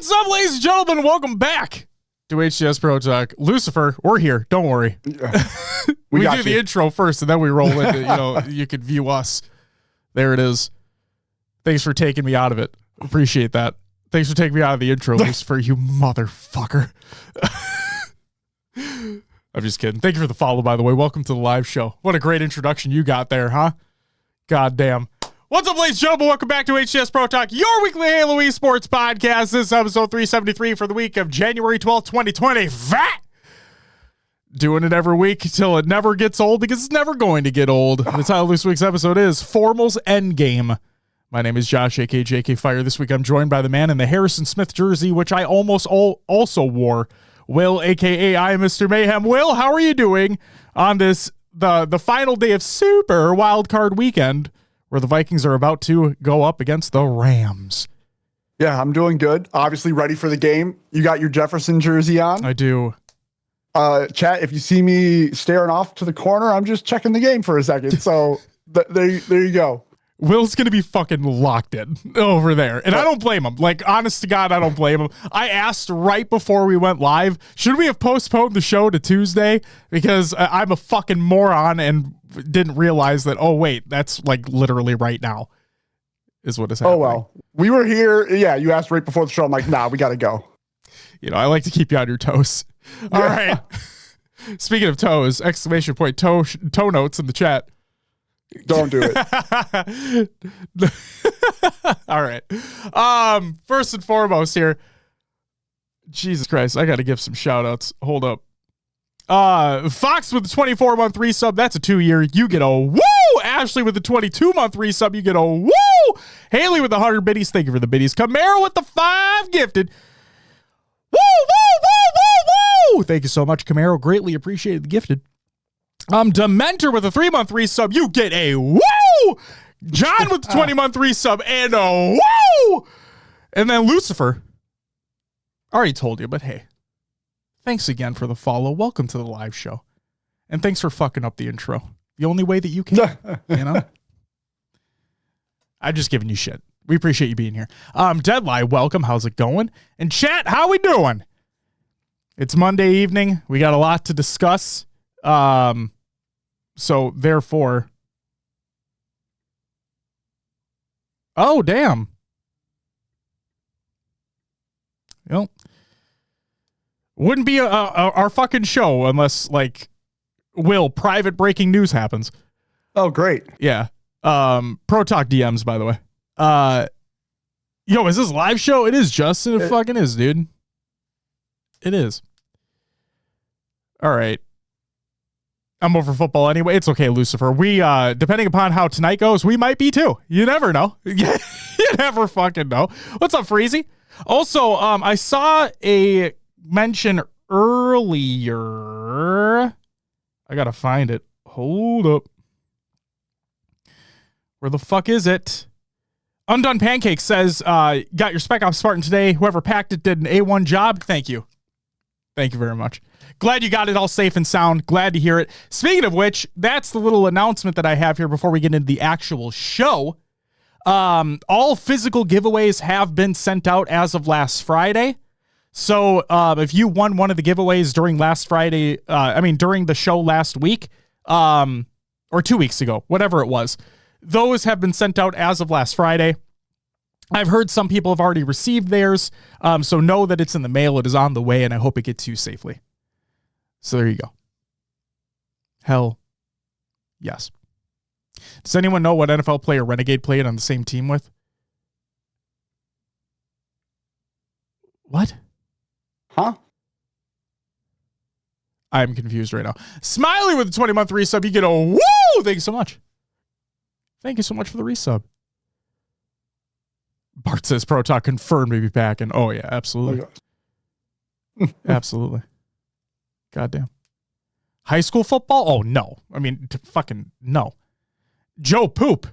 What's up, ladies and gentlemen? Welcome back to HCS Pro Talk. Lucifer, we're here. Don't worry. We do the intro first, and then we roll into, you can view us. There it is. Thanks for taking me out of it. Appreciate that. Thanks for taking me out of the intro, Lucifer, you motherfucker. I'm just kidding. Thank you for the follow, by the way. Welcome to the live show. What a great introduction you got there, huh? God damn. What's up, ladies and gentlemen? Welcome back to HCS Pro Talk, your weekly Halo esports podcast. This is episode 373 for the week of January 12th, 2020. Doing it every week till it never gets old, because it's never going to get old. The title of this week's episode is Formal's Endgame. My name is Josh, aka JK Fire. This week I'm joined by the man in the Harrison Smith jersey, which I almost also wore, Will, aka I am Mr. Mayhem. Will, how are you doing on this, the final day of Super Wildcard Weekend, where the Vikings are about to go up against the Rams? Yeah, I'm doing good. Obviously ready for the game. You got your Jefferson jersey on? I do. Chat, if you see me staring off to the corner, I'm just checking the game for a second. So there you go. Will's going to be fucking locked in over there. And I don't blame him. Like, honest to God, I don't blame him. I asked right before we went live, should we have postponed the show to Tuesday? Because I'm a fucking moron and didn't realize that, oh, wait, that's like literally right now is what is happening. Oh, well. We were here. Yeah, you asked right before the show. I'm like, nah, we got to go. I like to keep you on your toes. All right. Speaking of toes, exclamation point, toe notes in the chat. Don't do it. All right. First and foremost here, Jesus Christ, I got to give some shout outs. Hold up. Fox with the 24-month resub, that's a 2-year. You get a woo. Ashley with the 22-month resub, you get a woo. Haley with the 100 biddies, thank you for the biddies. Camaro with the 5 gifted. Woo, woo, woo, woo, woo. Thank you so much, Camaro. Greatly appreciated the gifted. Dementor with a 3-month resub, you get a woo. John with the 20-month resub and a woo. And then Lucifer, already told you, but hey, thanks again for the follow. Welcome to the live show. And thanks for fucking up the intro. The only way that you can, I'm just giving you shit. We appreciate you being here. Deadline, welcome. How's it going? And chat, how we doing? It's Monday evening. We got a lot to discuss. So therefore, oh, damn. Wouldn't be our fucking show unless, like, private breaking news happens. Oh, great. Yeah. Pro Talk DMs, by the way. Is this a live show? It is, Justin. It fucking is, dude. It is. All right. I'm over football anyway. It's okay, Lucifer. We, depending upon how tonight goes, we might be too. You never know. You never fucking know. What's up, Freezy? Also, I saw a mention earlier. I gotta find it. Hold up. Where the fuck is it? Undone Pancake says, got your Spec Ops Spartan today. Whoever packed it did an A1 job. Thank you. Thank you very much. Glad you got it all safe and sound. Glad to hear it. Speaking of which, that's the little announcement that I have here before we get into the actual show. All physical giveaways have been sent out as of last Friday. So if you won one of the giveaways during last Friday, during the show last week, or 2 weeks ago, whatever it was, those have been sent out as of last Friday. I've heard some people have already received theirs, so know that it's in the mail. It is on the way, and I hope it gets to you safely. So there you go. Hell yes. Does anyone know what NFL player Renegade played on the same team with? What? Huh? I'm confused right now. Smiley with a 20-month resub. You get a woo! Thank you so much. Thank you so much for the resub. Bart says Pro Talk confirmed to be packing. Oh, yeah, absolutely. Absolutely. Goddamn. High school football? Oh, no. I mean, fucking no. Joe Poop.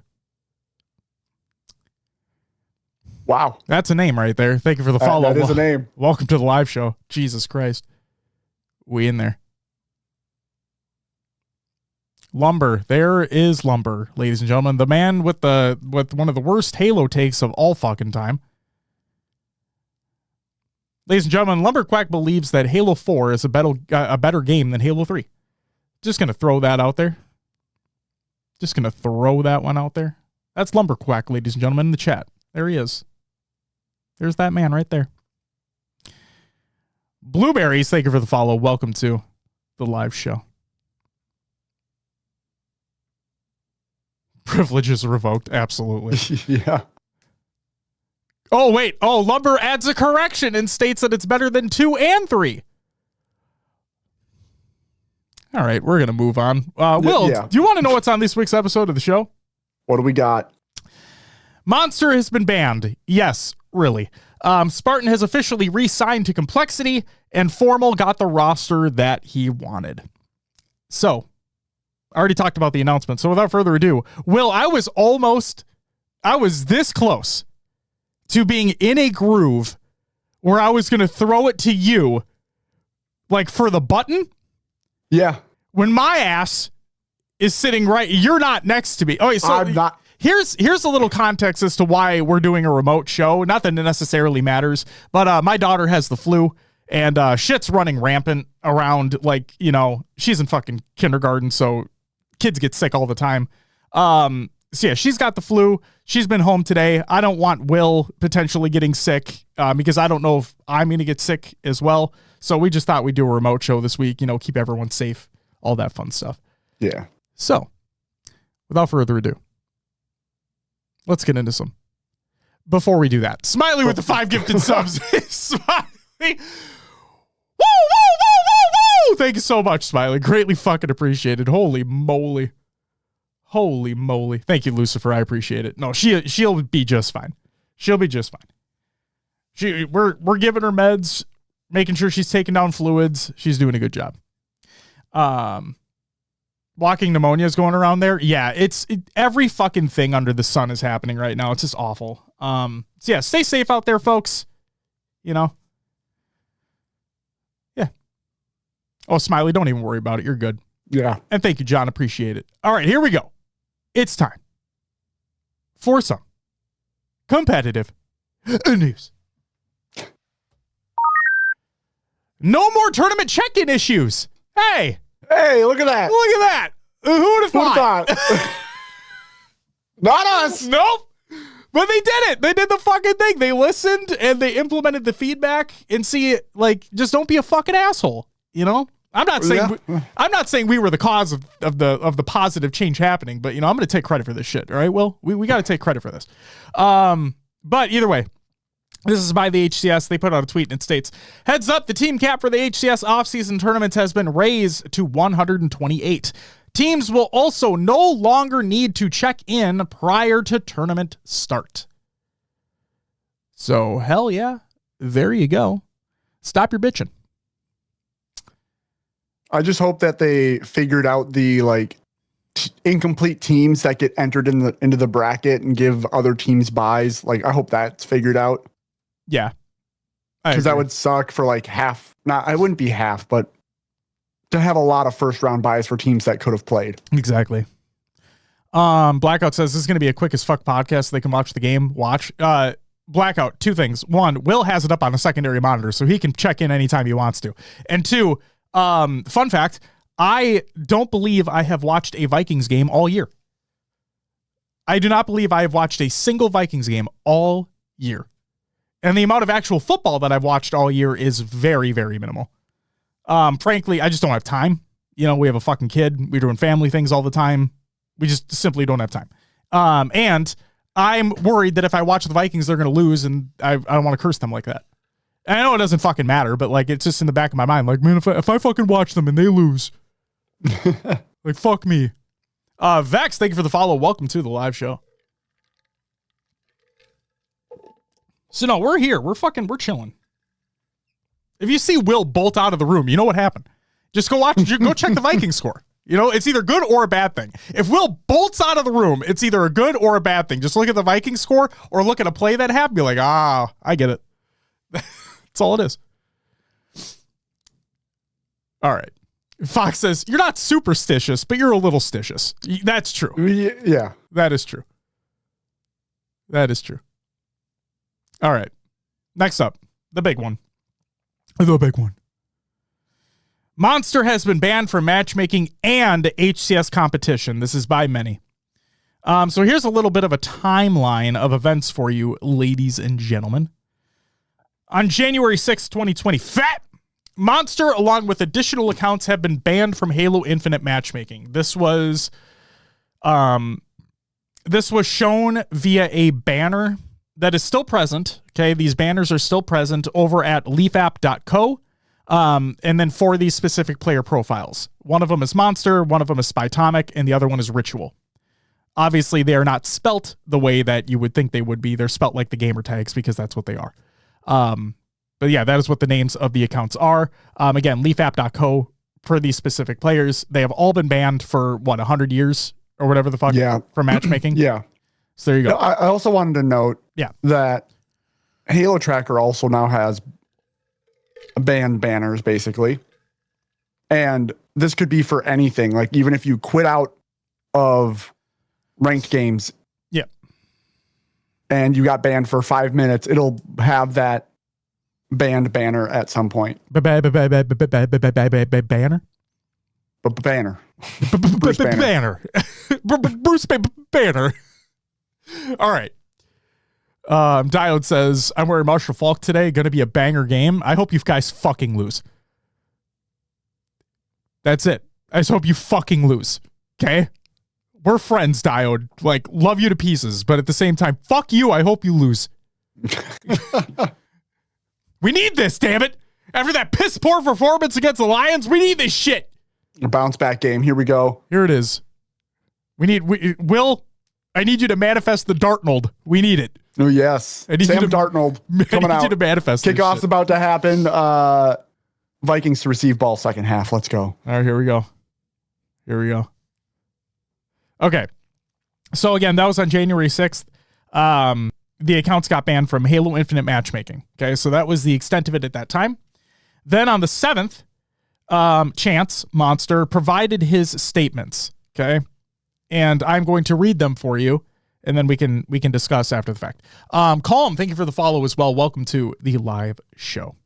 Wow. That's a name right there. Thank you for the follow. That is a name. Welcome to the live show. Jesus Christ. We in there. Lumber. There is Lumber, ladies and gentlemen. The man with one of the worst Halo takes of all fucking time. Ladies and gentlemen, Lumberquack believes that Halo 4 is a better game than Halo 3. Just going to throw that out there. Just going to throw that one out there. That's Lumberquack, ladies and gentlemen, in the chat. There he is. There's that man right there. Blueberries, thank you for the follow. Welcome to the live show. Privileges revoked. Absolutely. Yeah. Oh, wait. Oh, Lumber adds a correction and states that it's better than 2 and 3. All right, we're going to move on. Will, do you want to know what's on this week's episode of the show? What do we got? Monster has been banned. Yes, really. Spartan has officially re-signed to Complexity, and Formal got the roster that he wanted. So, I already talked about the announcement. So without further ado, Will, I was this close to being in a groove where I was going to throw it to you, like for the button. Yeah. When my ass is sitting right, you're not next to me. Oh, so I'm not. Here's a little context as to why we're doing a remote show. Not that it necessarily matters, but my daughter has the flu and shit's running rampant around. Like, you know, she's in fucking kindergarten, so kids get sick all the time. So yeah, she's got the flu. She's been home today. I don't want Will potentially getting sick because I don't know if I'm going to get sick as well. So we just thought we'd do a remote show this week, you know, keep everyone safe, all that fun stuff. Yeah. So without further ado, let's get into some. Before we do that, Smiley with the 5 gifted subs. Smiley. Woo, woo, woo, woo, woo. Thank you so much, Smiley. Greatly fucking appreciated. Holy moly. Holy moly. Thank you, Lucifer. I appreciate it. No, she'll be just fine. She'll be just fine. We're giving her meds, making sure she's taking down fluids. She's doing a good job. Walking pneumonia is going around there. Yeah, every fucking thing under the sun is happening right now. It's just awful. So yeah, stay safe out there, folks. You know. Yeah. Oh, Smiley, don't even worry about it. You're good. Yeah. And thank you, John. Appreciate it. All right, here we go. It's time for some competitive news. No more tournament check-in issues. Hey, look at that. Look at that. Who would have thought? Not us. Nope. But they did it. They did the fucking thing. They listened and they implemented the feedback and see it. Like, just don't be a fucking asshole. You know? I'm not saying we were the cause of the positive change happening, but you know, I'm going to take credit for this shit. All right. Well, we got to take credit for this. But either way, this is by the HCS. They put out a tweet and it states, heads up, the team cap for the HCS offseason tournaments has been raised to 128. Teams will also no longer need to check in prior to tournament start. So hell yeah. There you go. Stop your bitching. I just hope that they figured out the incomplete teams that get entered into the bracket and give other teams buys. Like, I hope that's figured out. Yeah. Because that would suck for half. Not, I wouldn't be half, but to have a lot of first round buys for teams that could have played. Exactly. Blackout says this is going to be a quick as fuck podcast so they can watch the game. Blackout, 2 things. 1, Will has it up on a secondary monitor so he can check in anytime he wants to. And 2, fun fact, I don't believe I have watched a Vikings game all year. I do not believe I have watched a single Vikings game all year. And the amount of actual football that I've watched all year is very, very minimal. Frankly, I just don't have time. You know, we have a fucking kid. We're doing family things all the time. We just simply don't have time. And I'm worried that if I watch the Vikings, they're going to lose, and I don't want to curse them like that. And I know it doesn't fucking matter, but it's just in the back of my mind. Like, man, if I fucking watch them and they lose, fuck me. Vex, thank you for the follow. Welcome to the live show. So no, we're here. We're chilling. If you see Will bolt out of the room, you know what happened. Just go check the Vikings score. You know, it's either good or a bad thing. If Will bolts out of the room, it's either a good or a bad thing. Just look at the Vikings score or look at a play that happened. Be like, I get it. That's all it is. All right. Fox says, you're not superstitious, but you're a little stitious. That's true. Yeah. That is true. That is true. All right. Next up, the big one. The big one. Monster has been banned from matchmaking and HCS competition. This is by many. So here's a little bit of a timeline of events for you, ladies and gentlemen. On January 6th, 2020, Monster, along with additional accounts, have been banned from Halo Infinite matchmaking. This was shown via a banner that is still present. Okay, these banners are still present over at leafapp.co. And then for these specific player profiles. One of them is Monster, one of them is Spytomic, and the other one is Ritual. Obviously, they are not spelt the way that you would think they would be. They're spelt like the gamer tags because that's what they are. But yeah, that is what the names of the accounts are. Again, leafapp.co for these specific players. They have all been banned for 100 years or whatever the fuck for matchmaking. Yeah. So there you go. I also wanted to note that Halo Tracker also now has banned banners, basically. And this could be for anything. Like, even if you quit out of ranked games and you got banned for 5 minutes, it'll have that banned banner at some point. Banner? Banner. Bruce Banner. Bruce Banner. All right. Diode says, I'm wearing Marshall Falk today. Going to be a banger game. I hope you guys fucking lose. That's it. I just hope you fucking lose. Okay? We're friends, Diode. Like, love you to pieces. But at the same time, fuck you. I hope you lose. We need this, damn it. After that piss poor performance against the Lions, we need this shit. A bounce back game. Here we go. Here it is. Will, I need you to manifest the Dartnold. We need it. Oh, yes. Sam Dartnold coming out. I need you to manifest Kickoff's about to happen. Vikings to receive ball second half. Let's go. All right, here we go. Okay. So again, that was on January 6th. The accounts got banned from Halo Infinite matchmaking. Okay, so that was the extent of it at that time. Then on the 7th, Chance Monster provided his statements. Okay, and I'm going to read them for you, and then we can discuss after the fact. Calm, thank you for the follow as well. Welcome to the live show.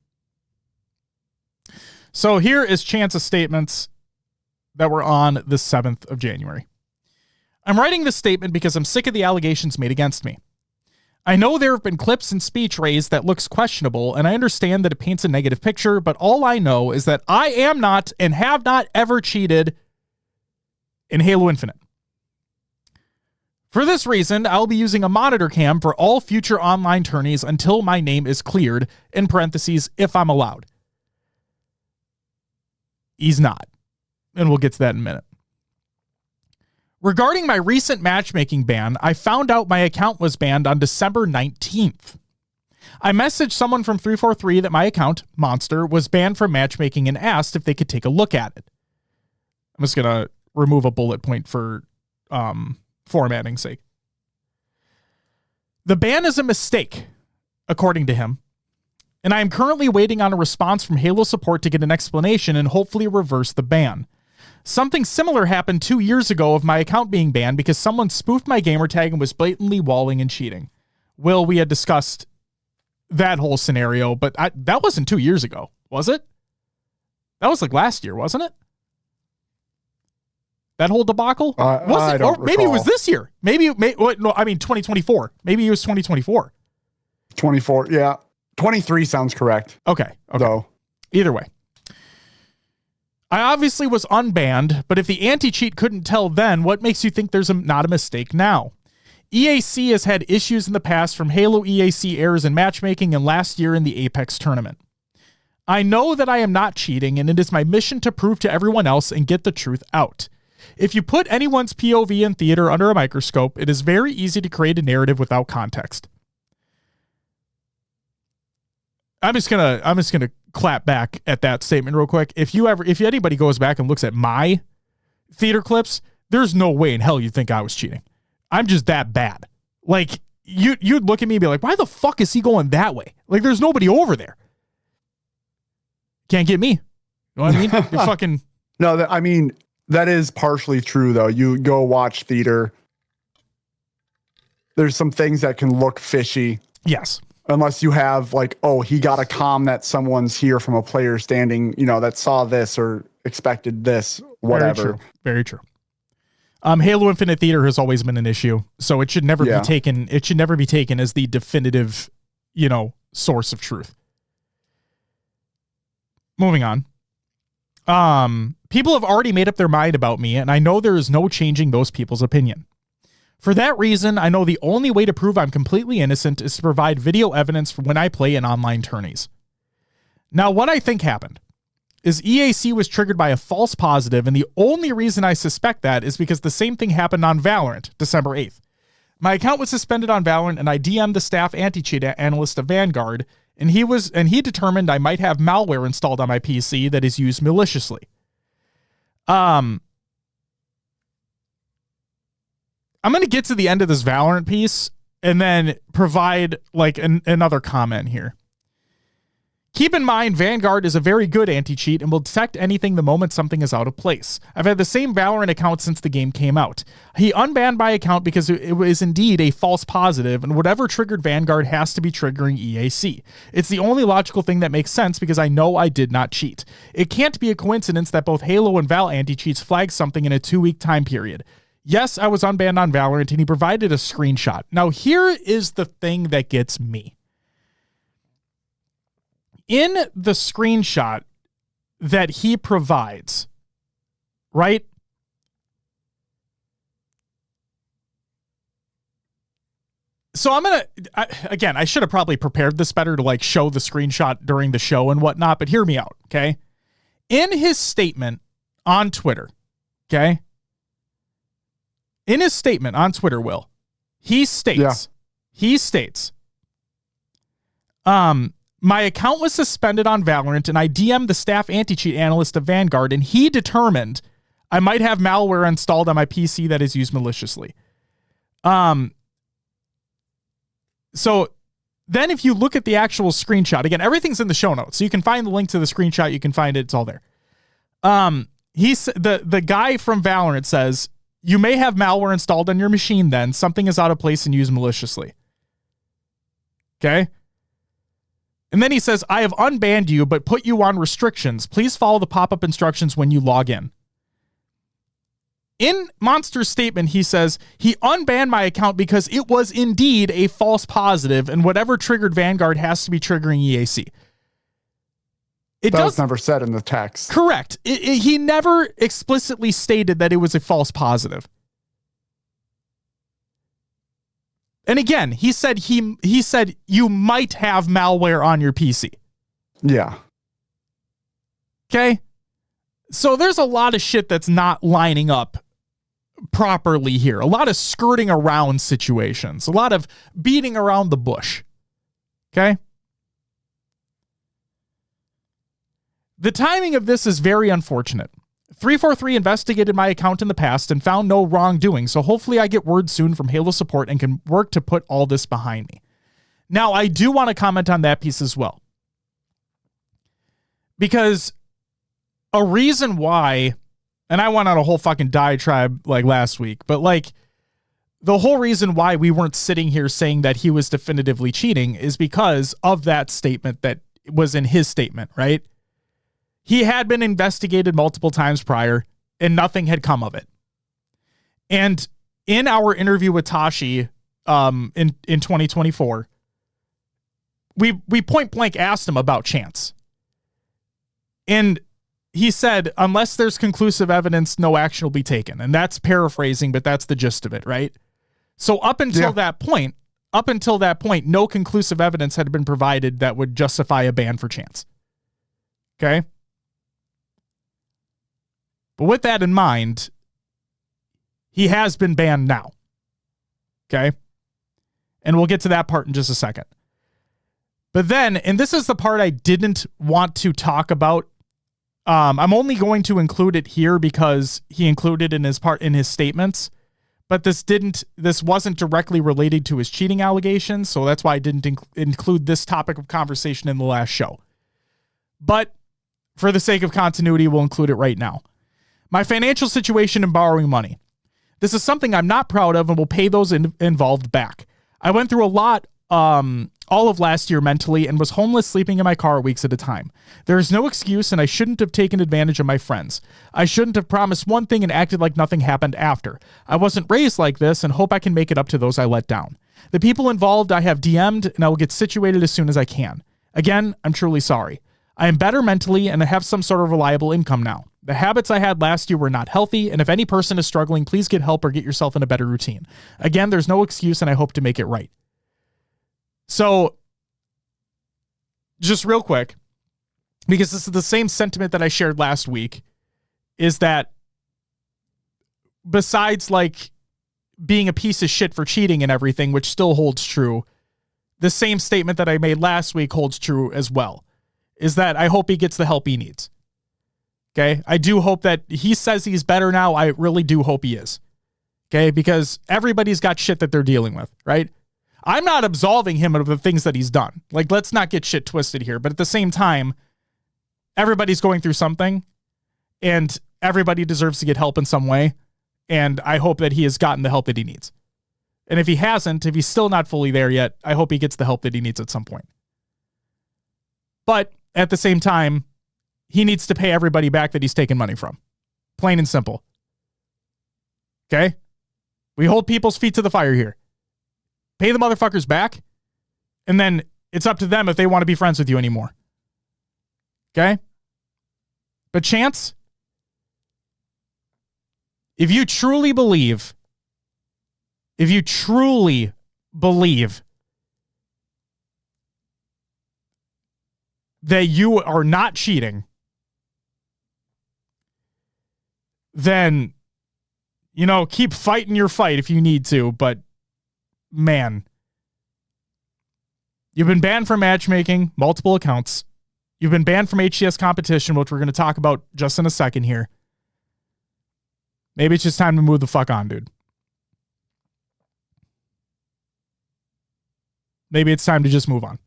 So here is Chance's statements that were on the 7th of January. I'm writing this statement because I'm sick of the allegations made against me. I know there have been clips and speech raised that looks questionable, and I understand that it paints a negative picture, but all I know is that I am not and have not ever cheated in Halo Infinite. For this reason, I'll be using a monitor cam for all future online tourneys until my name is cleared, in parentheses, if I'm allowed. He's not, and we'll get to that in a minute. Regarding my recent matchmaking ban, I found out my account was banned on December 19th. I messaged someone from 343 that my account, Monster, was banned from matchmaking and asked if they could take a look at it. I'm just going to remove a bullet point for formatting's sake. The ban is a mistake, according to him, and I am currently waiting on a response from Halo support to get an explanation and hopefully reverse the ban. Something similar happened 2 years ago of my account being banned because someone spoofed my gamertag and was blatantly walling and cheating. Will, we had discussed that whole scenario, but that wasn't 2 years ago, was it? That was like last year, wasn't it? That whole debacle? Was it? Or maybe it was this year. Maybe 2024. Maybe it was 2024. 24, yeah. 23 sounds correct. Okay. So. Either way. I obviously was unbanned, but if the anti-cheat couldn't tell then, what makes you think there's not a mistake now? EAC has had issues in the past from Halo EAC errors in matchmaking and last year in the Apex tournament. I know that I am not cheating, and it is my mission to prove to everyone else and get the truth out. If you put anyone's POV in theater under a microscope, it is very easy to create a narrative without context. I'm just gonna clap back at that statement real quick. If anybody goes back and looks at my theater clips, there's no way in hell you'd think I was cheating. I'm just that bad. Like, you'd look at me and be like, why the fuck is he going that way? Like, there's nobody over there. Can't get me. You know what I mean? You're fucking... No, that is partially true, though. You go watch theater. There's some things that can look fishy. Yes. Unless you have like, oh, he got a comm that someone's here from a player standing, that saw this or expected this, whatever. Very true. Halo Infinite Theater has always been an issue, so it should never be taken. It should never be taken as the definitive, source of truth. Moving on. People have already made up their mind about me, and I know there is no changing those people's opinion. For that reason, I know the only way to prove I'm completely innocent is to provide video evidence for when I play in online tourneys. Now, what I think happened is EAC was triggered by a false positive, and the only reason I suspect that is because the same thing happened on Valorant, December 8th. My account was suspended on Valorant, and I DM'd the staff anti-cheat analyst of Vanguard, and he determined I might have malware installed on my PC that is used maliciously. I'm going to get to the end of this Valorant piece and then provide like another comment here. Keep in mind, Vanguard is a very good anti-cheat and will detect anything the moment something is out of place. I've had the same Valorant account since the game came out. He unbanned my account because it was indeed a false positive, and whatever triggered Vanguard has to be triggering EAC. It's the only logical thing that makes sense because I know I did not cheat. It can't be a coincidence that both Halo and Val anti-cheats flagged something in a 2-week time period. Yes, I was unbanned on Valorant, and he provided a screenshot. Now, here is the thing that gets me. In the screenshot that he provides, right? So I should have probably prepared this better to like show the screenshot during the show and whatnot, but hear me out, okay? In his statement on Twitter, okay? In his statement on Twitter, Will, he states, my account was suspended on Valorant, and I DM'd the staff anti-cheat analyst of Vanguard, and he determined I might have malware installed on my PC that is used maliciously. So then if you look at the actual screenshot, again, everything's in the show notes, so you can find the link to the screenshot. You can find it. It's all there. The guy from Valorant says, you may have malware installed on your machine then. Something is out of place and used maliciously. Okay? And then he says, I have unbanned you, but put you on restrictions. Please follow the pop-up instructions when you log in. In Monster's statement, he says, he unbanned my account because it was indeed a false positive, and whatever triggered Vanguard has to be triggering EAC. That was never said in the text. Correct. He never explicitly stated that it was a false positive. And again, he said you might have malware on your PC. Yeah. Okay? So there's a lot of shit that's not lining up properly here. A lot of skirting around situations. A lot of beating around the bush. Okay? The timing of this is very unfortunate. 343 investigated my account in the past and found no wrongdoing, so hopefully I get word soon from Halo support and can work to put all this behind me. Now, I do want to comment on that piece as well. Because a reason why, and I went on a whole fucking diatribe like last week, but like the whole reason why we weren't sitting here saying that he was definitively cheating is because of that statement that was in his statement, right? He had been investigated multiple times prior, and nothing had come of it. And in our interview with Tashi in 2024, we point blank asked him about Chance. And he said, unless there's conclusive evidence, no action will be taken. And that's paraphrasing, but that's the gist of it, right? So up until that point, no conclusive evidence had been provided that would justify a ban for Chance. Okay? But with that in mind, he has been banned now. Okay? And we'll get to that part in just a second. But then, and this is the part I didn't want to talk about. I'm only going to include it here because he included in his statements. But this wasn't directly related to his cheating allegations, so that's why I didn't include this topic of conversation in the last show. But for the sake of continuity, we'll include it right now. My financial situation and borrowing money. This is something I'm not proud of and will pay those involved back. I went through a lot all of last year mentally and was homeless, sleeping in my car weeks at a time. There is no excuse, and I shouldn't have taken advantage of my friends. I shouldn't have promised one thing and acted like nothing happened after. I wasn't raised like this and hope I can make it up to those I let down. The people involved I have DM'd, and I will get situated as soon as I can. Again, I'm truly sorry. I am better mentally and I have some sort of reliable income now. The habits I had last year were not healthy, and if any person is struggling, please get help or get yourself in a better routine. Again, there's no excuse, and I hope to make it right. So, just real quick, because this is the same sentiment that I shared last week, is that besides like being a piece of shit for cheating and everything, which still holds true, the same statement that I made last week holds true as well, is that I hope he gets the help he needs. Okay? I do hope that he says he's better now. I really do hope he is. Okay? Because everybody's got shit that they're dealing with, right? I'm not absolving him of the things that he's done. Like, let's not get shit twisted here. But at the same time, everybody's going through something, and everybody deserves to get help in some way. And I hope that he has gotten the help that he needs. And if he hasn't, if he's still not fully there yet, I hope he gets the help that he needs at some point. But at the same time, he needs to pay everybody back that he's taken money from. Plain and simple. Okay? We hold people's feet to the fire here. Pay the motherfuckers back, and then it's up to them if they want to be friends with you anymore. Okay? But Chance, if you truly believe that you are not cheating, then, keep fighting your fight if you need to, but man, you've been banned from matchmaking, multiple accounts. You've been banned from HCS competition, which we're going to talk about just in a second here. Maybe it's just time to move the fuck on, dude. Maybe it's time to just move on.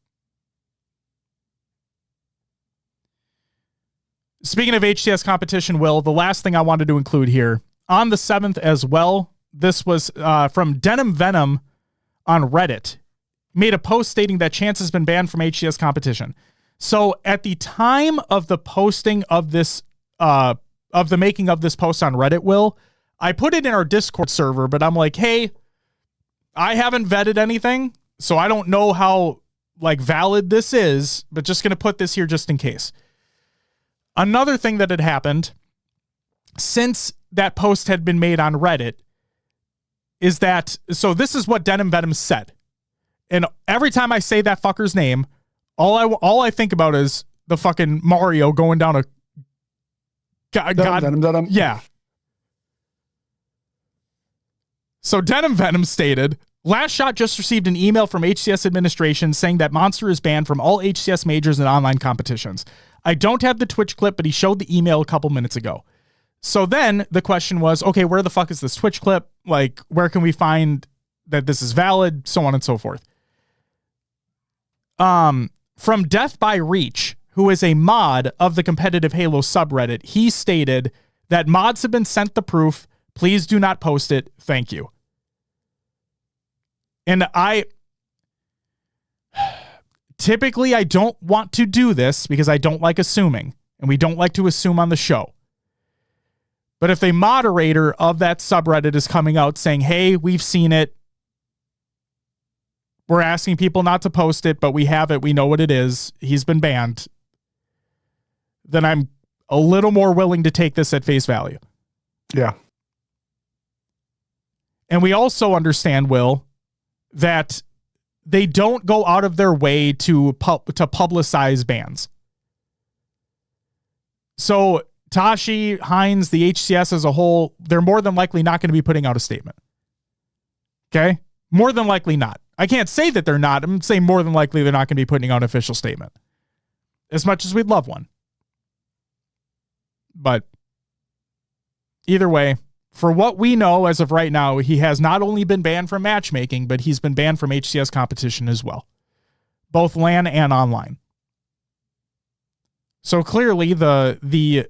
Speaking of HCS competition, Will, the last thing I wanted to include here, on the 7th as well, this was from Denim Venom on Reddit, made a post stating that Chance has been banned from HCS competition. So at the time of the posting of this, of the making of this post on Reddit, Will, I put it in our Discord server, but I'm like, hey, I haven't vetted anything, so I don't know how valid this is, but just going to put this here just in case. Another thing that had happened since that post had been made on Reddit is that, so this is what Denim Venom said. And every time I say that fucker's name, all I think about is the fucking Mario going down a God. Yeah. So Denim Venom stated, Last Shot just received an email from HCS administration saying that Monster is banned from all HCS majors and online competitions. I don't have the Twitch clip, but he showed the email a couple minutes ago. So then the question was, okay, where the fuck is this Twitch clip? Where can we find that this is valid? So on and so forth. From Death by Reach, who is a mod of the competitive Halo subreddit, he stated that mods have been sent the proof. Please do not post it. Thank you. And typically I don't want to do this because I don't like assuming, and we don't like to assume on the show. But if a moderator of that subreddit is coming out saying, hey, we've seen it, we're asking people not to post it, but we have it, we know what it is, he's been banned, then I'm a little more willing to take this at face value. Yeah. And we also understand, Will, that they don't go out of their way to publicize bans. So Tashi, Hines, the HCS as a whole, they're more than likely not going to be putting out a statement. Okay? More than likely not. I can't say that they're not. I'm saying more than likely they're not going to be putting out an official statement. As much as we'd love one. But either way, for what we know as of right now, he has not only been banned from matchmaking, but he's been banned from HCS competition as well. Both LAN and online. So clearly the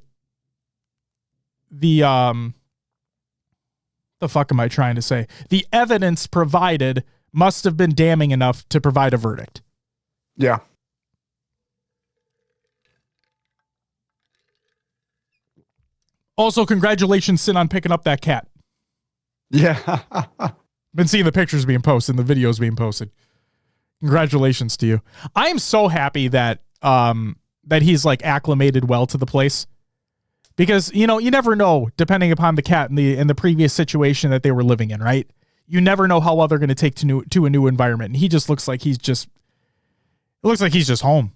fuck am I trying to say? The evidence provided must have been damning enough to provide a verdict. Yeah. Also, congratulations, Sin, on picking up that cat. Yeah. Been seeing the pictures being posted and the videos being posted. Congratulations to you. I am so happy that that he's like acclimated well to the place. Because, you never know, depending upon the cat and the previous situation that they were living in, right? You never know how well they're going to take to a new environment. And he just looks like he's just home.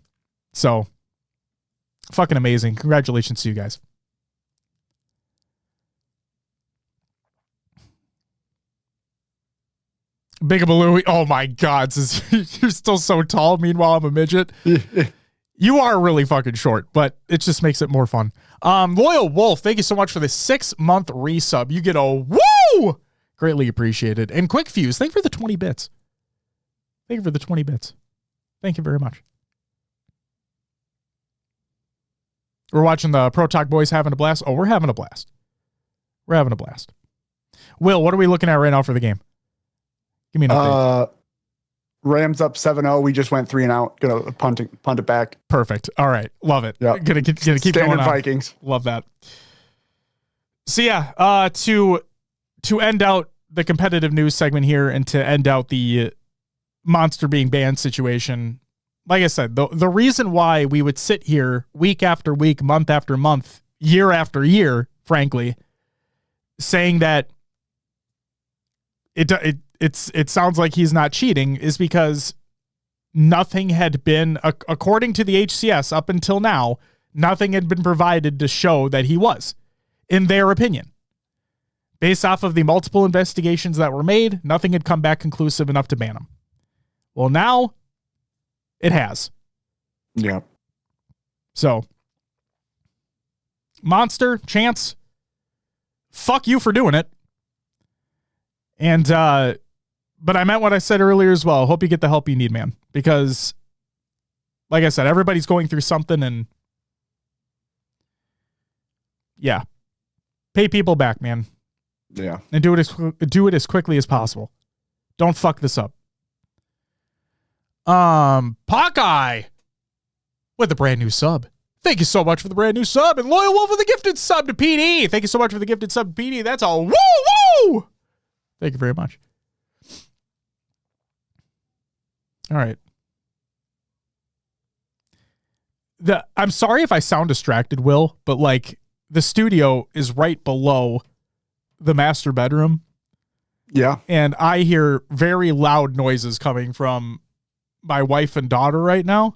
So, fucking amazing. Congratulations to you guys. Big Baloo. Oh my God. You're still so tall. Meanwhile, I'm a midget. You are really fucking short, but it just makes it more fun. Loyal Wolf, thank you so much for the 6-month resub. You get a woo! Greatly appreciated. And Quick Fuse, thank you for the 20 bits. Thank you for the 20 bits. Thank you very much. We're watching the Pro Talk boys having a blast. Oh, we're having a blast. We're having a blast. Will, what are we looking at right now for the game? Give me an update. Rams up 7-0. We just went 3 and out. Gonna punt it back. Perfect. All right. Love it. Yeah. Gonna keep Standard going on. Vikings. Love that. So yeah, to end out the competitive news segment here and to end out the monster being banned situation, like I said, the reason why we would sit here week after week, month after month, year after year, frankly, saying that it sounds like he's not cheating is because nothing had been, according to the HCS up until now, nothing had been provided to show that he was, in their opinion. Based off of the multiple investigations that were made, nothing had come back conclusive enough to ban him. Well, now it has. Yeah. So, Monster, Chance, fuck you for doing it. And, but I meant what I said earlier as well. Hope you get the help you need, man. Because, like I said, everybody's going through something and, yeah. Pay people back, man. Yeah. And do it as quickly as possible. Don't fuck this up. Hawkeye with a brand new sub. Thank you so much for the brand new sub. And Loyal Wolf with the gifted sub to PD. Thank you so much for the gifted sub to PD. That's all. Woo! Thank you very much. All right. I'm sorry if I sound distracted, Will, but like the studio is right below the master bedroom. Yeah. And I hear very loud noises coming from my wife and daughter right now.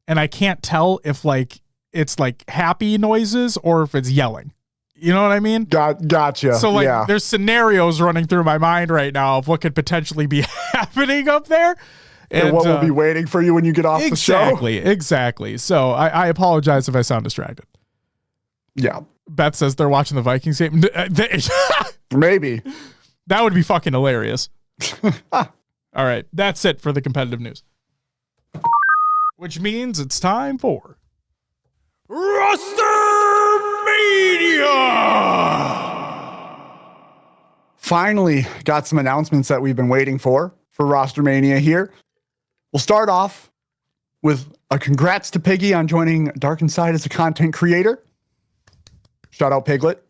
And I can't tell if like it's like happy noises or if it's yelling. You know what I mean? Gotcha. So like there's scenarios running through my mind right now of what could potentially be happening up there. And what will be waiting for you when you get off the show. Exactly. So I apologize if I sound distracted. Yeah. Beth says they're watching the Vikings game. Maybe. That would be fucking hilarious. All right. That's it for the competitive news. Which means it's time for Rostermania! Finally got some announcements that we've been waiting for Rostermania here. We'll start off with a congrats to Piggy on joining Dark Inside as a content creator. Shout out Piglet.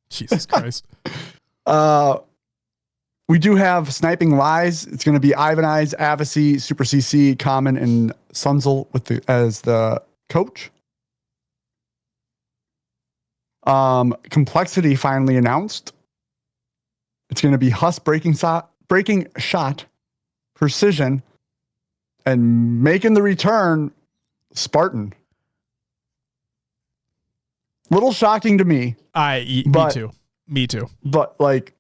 Jesus Christ. We do have Sniping Lies. It's going to be Ivan Eyes, Avicii, Super CC, Common, and Sunzel as the coach. Complexity finally announced. It's going to be Huss breaking shot, Precision, and making the return, Spartan. Little shocking to me. Me too. But like,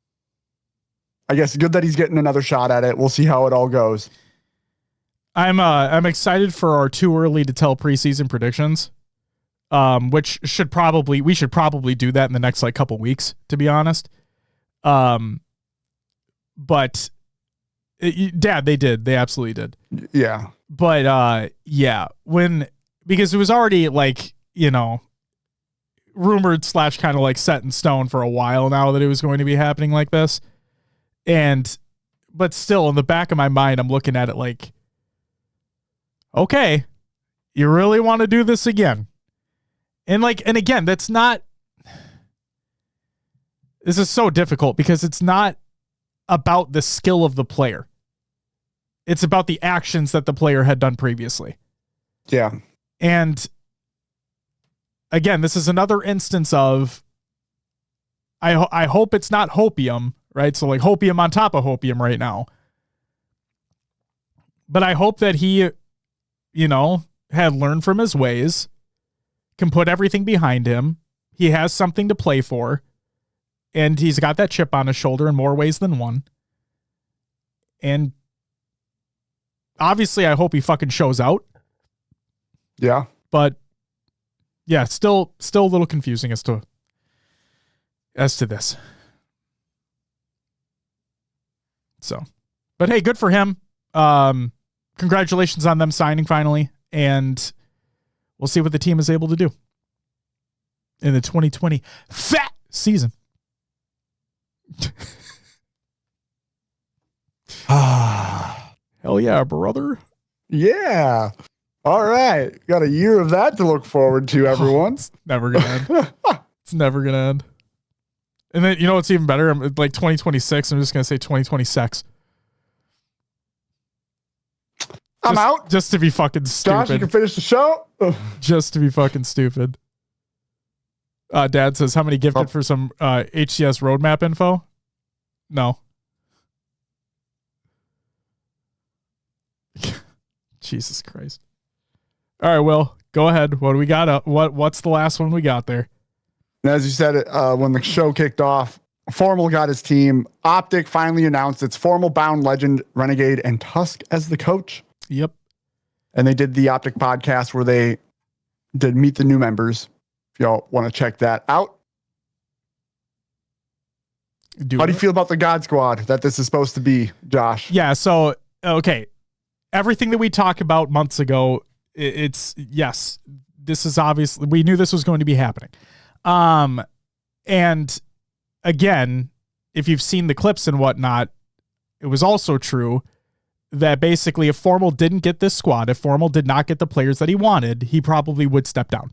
I guess good that he's getting another shot at it. We'll see how it all goes. I'm excited for our too early to tell preseason predictions. Which we should probably do that in the next like couple weeks, to be honest. But Dad, they did. They absolutely did. Yeah. But yeah, because it was already like, rumored / kind of like set in stone for a while now that it was going to be happening like this. But still in the back of my mind, I'm looking at it like, okay, you really want to do this again? And again, this is so difficult because it's not about the skill of the player. It's about the actions that the player had done previously. Yeah. And again, this is another instance of, I hope it's not hopium, right? So like hopium on top of hopium right now. But I hope that he, had learned from his ways, can put everything behind him. He has something to play for, and he's got that chip on his shoulder in more ways than one. And obviously, I hope he fucking shows out. Yeah. But yeah, still a little confusing as to this. So, but hey, good for him. Congratulations on them signing finally, and we'll see what the team is able to do in the 2020 fat season. Hell yeah, brother. Yeah. All right. Got a year of that to look forward to, everyone. It's never going to end. It's never going to end. And then, what's even better? I'm like 2026. I'm just going to say 2026. I'm out. Just to be fucking stupid. Josh, you can finish the show. Just to be fucking stupid. Dad says, how many gifted for some HCS roadmap info? No. Jesus Christ. All right, Will, go ahead. What do we got? What's the last one we got there? As you said, when the show kicked off, Formal got his team. Optic finally announced its Formal bound Legend, Renegade, and Tusk as the coach. Yep. And they did the Optic podcast where they did meet the new members. If y'all want to check that out. How do you feel about the God Squad that this is supposed to be, Josh? Yeah, so, okay. Everything that we talked about months ago, yes, this is obviously, we knew this was going to be happening. And again, if you've seen the clips and whatnot, it was also true that basically if Formal didn't get this squad, if Formal did not get the players that he wanted, he probably would step down.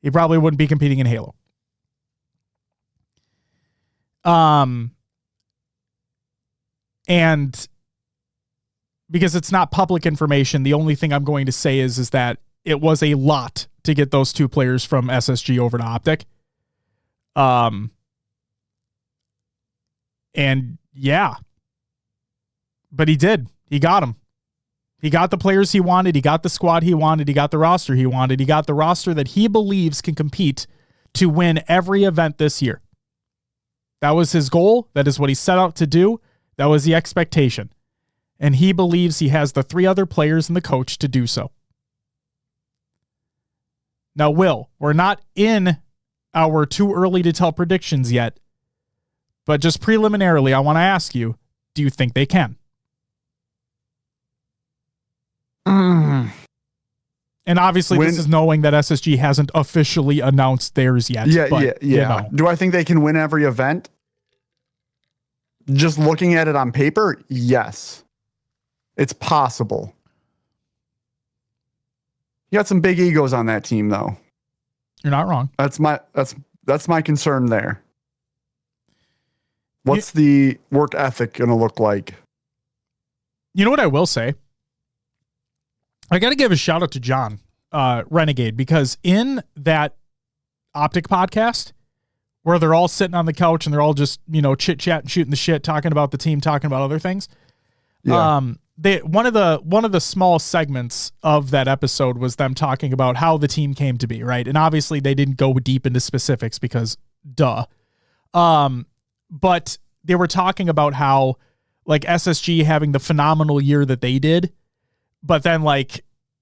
He probably wouldn't be competing in Halo. And because it's not public information, the only thing I'm going to say is that it was a lot to get those two players from SSG over to Optic. And yeah, but he did. He got them. He got the players he wanted. He got the squad he wanted. He got the roster he wanted. He got the roster that he believes can compete to win every event this year. That was his goal. That is what he set out to do. That was the expectation. And he believes he has the three other players and the coach to do so. Now, Will, we're not in our too early to tell predictions yet, but just preliminarily, I want to ask you, do you think they can? And obviously, this is knowing that SSG hasn't officially announced theirs yet. Yeah. Do I think they can win every event? Just looking at it on paper, yes. It's possible. You got some big egos on that team, though. You're not wrong. That's my concern there. What's the work ethic going to look like? You know what I will say? I got to give a shout out to John Renegade, because in that Optic podcast where they're all sitting on the couch and they're all just, chit chatting, shooting the shit, talking about the team, talking about other things. Yeah. One of the small segments of that episode was them talking about how the team came to be, right? And obviously they didn't go deep into specifics because duh. But they were talking about how like SSG having the phenomenal year that they did, but then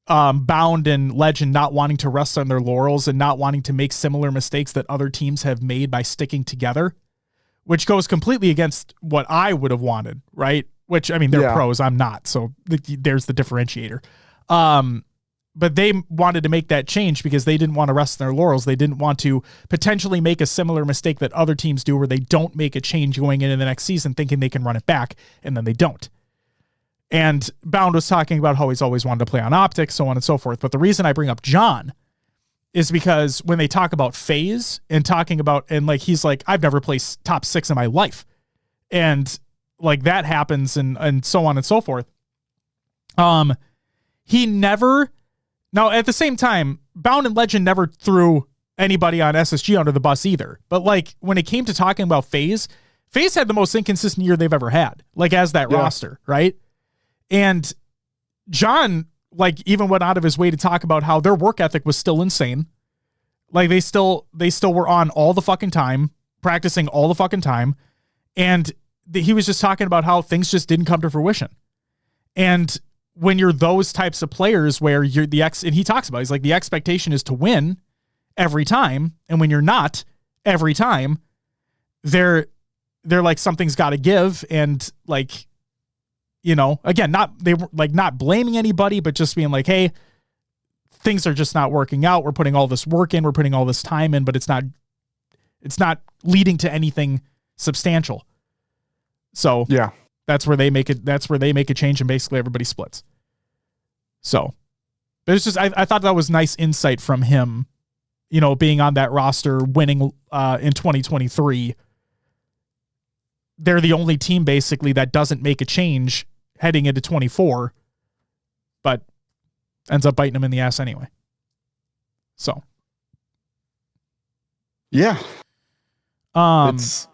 Bound and Legend not wanting to rest on their laurels and not wanting to make similar mistakes that other teams have made by sticking together, which goes completely against what I would have wanted, right? Which, I mean, they're pros, I'm not, so there's the differentiator. But they wanted to make that change because they didn't want to rest on their laurels. They didn't want to potentially make a similar mistake that other teams do where they don't make a change going into the next season thinking they can run it back, and then they don't. And Bound was talking about how he's always wanted to play on optics, so on and so forth. But the reason I bring up John is because when they talk about phase and talking about, and like, he's like, I've never played top 6 in my life. And like that happens and so on and so forth. He never, now at the same time, Bound and Legend never threw anybody on SSG under the bus either. But like when it came to talking about phase had the most inconsistent year they've ever had, like as that roster, right? And John, like, even went out of his way to talk about how their work ethic was still insane. Like they still were on all the fucking time, practicing all the fucking time. And he was just talking about how things just didn't come to fruition. And when you're those types of players where you're and he talks about, he's like, the expectation is to win every time. And when you're not every time, they're like, something's got to give. And like, you know, again, they were like not blaming anybody, but just being like, hey, things are just not working out. We're putting all this work in, we're putting all this time in, but it's not leading to anything substantial. So yeah, that's where they make a change and basically everybody splits. So it's just, I thought that was nice insight from him, you know, being on that roster, winning in 2023. They're the only team basically that doesn't make a change heading into 24, but ends up biting them in the ass anyway. So. Yeah. It's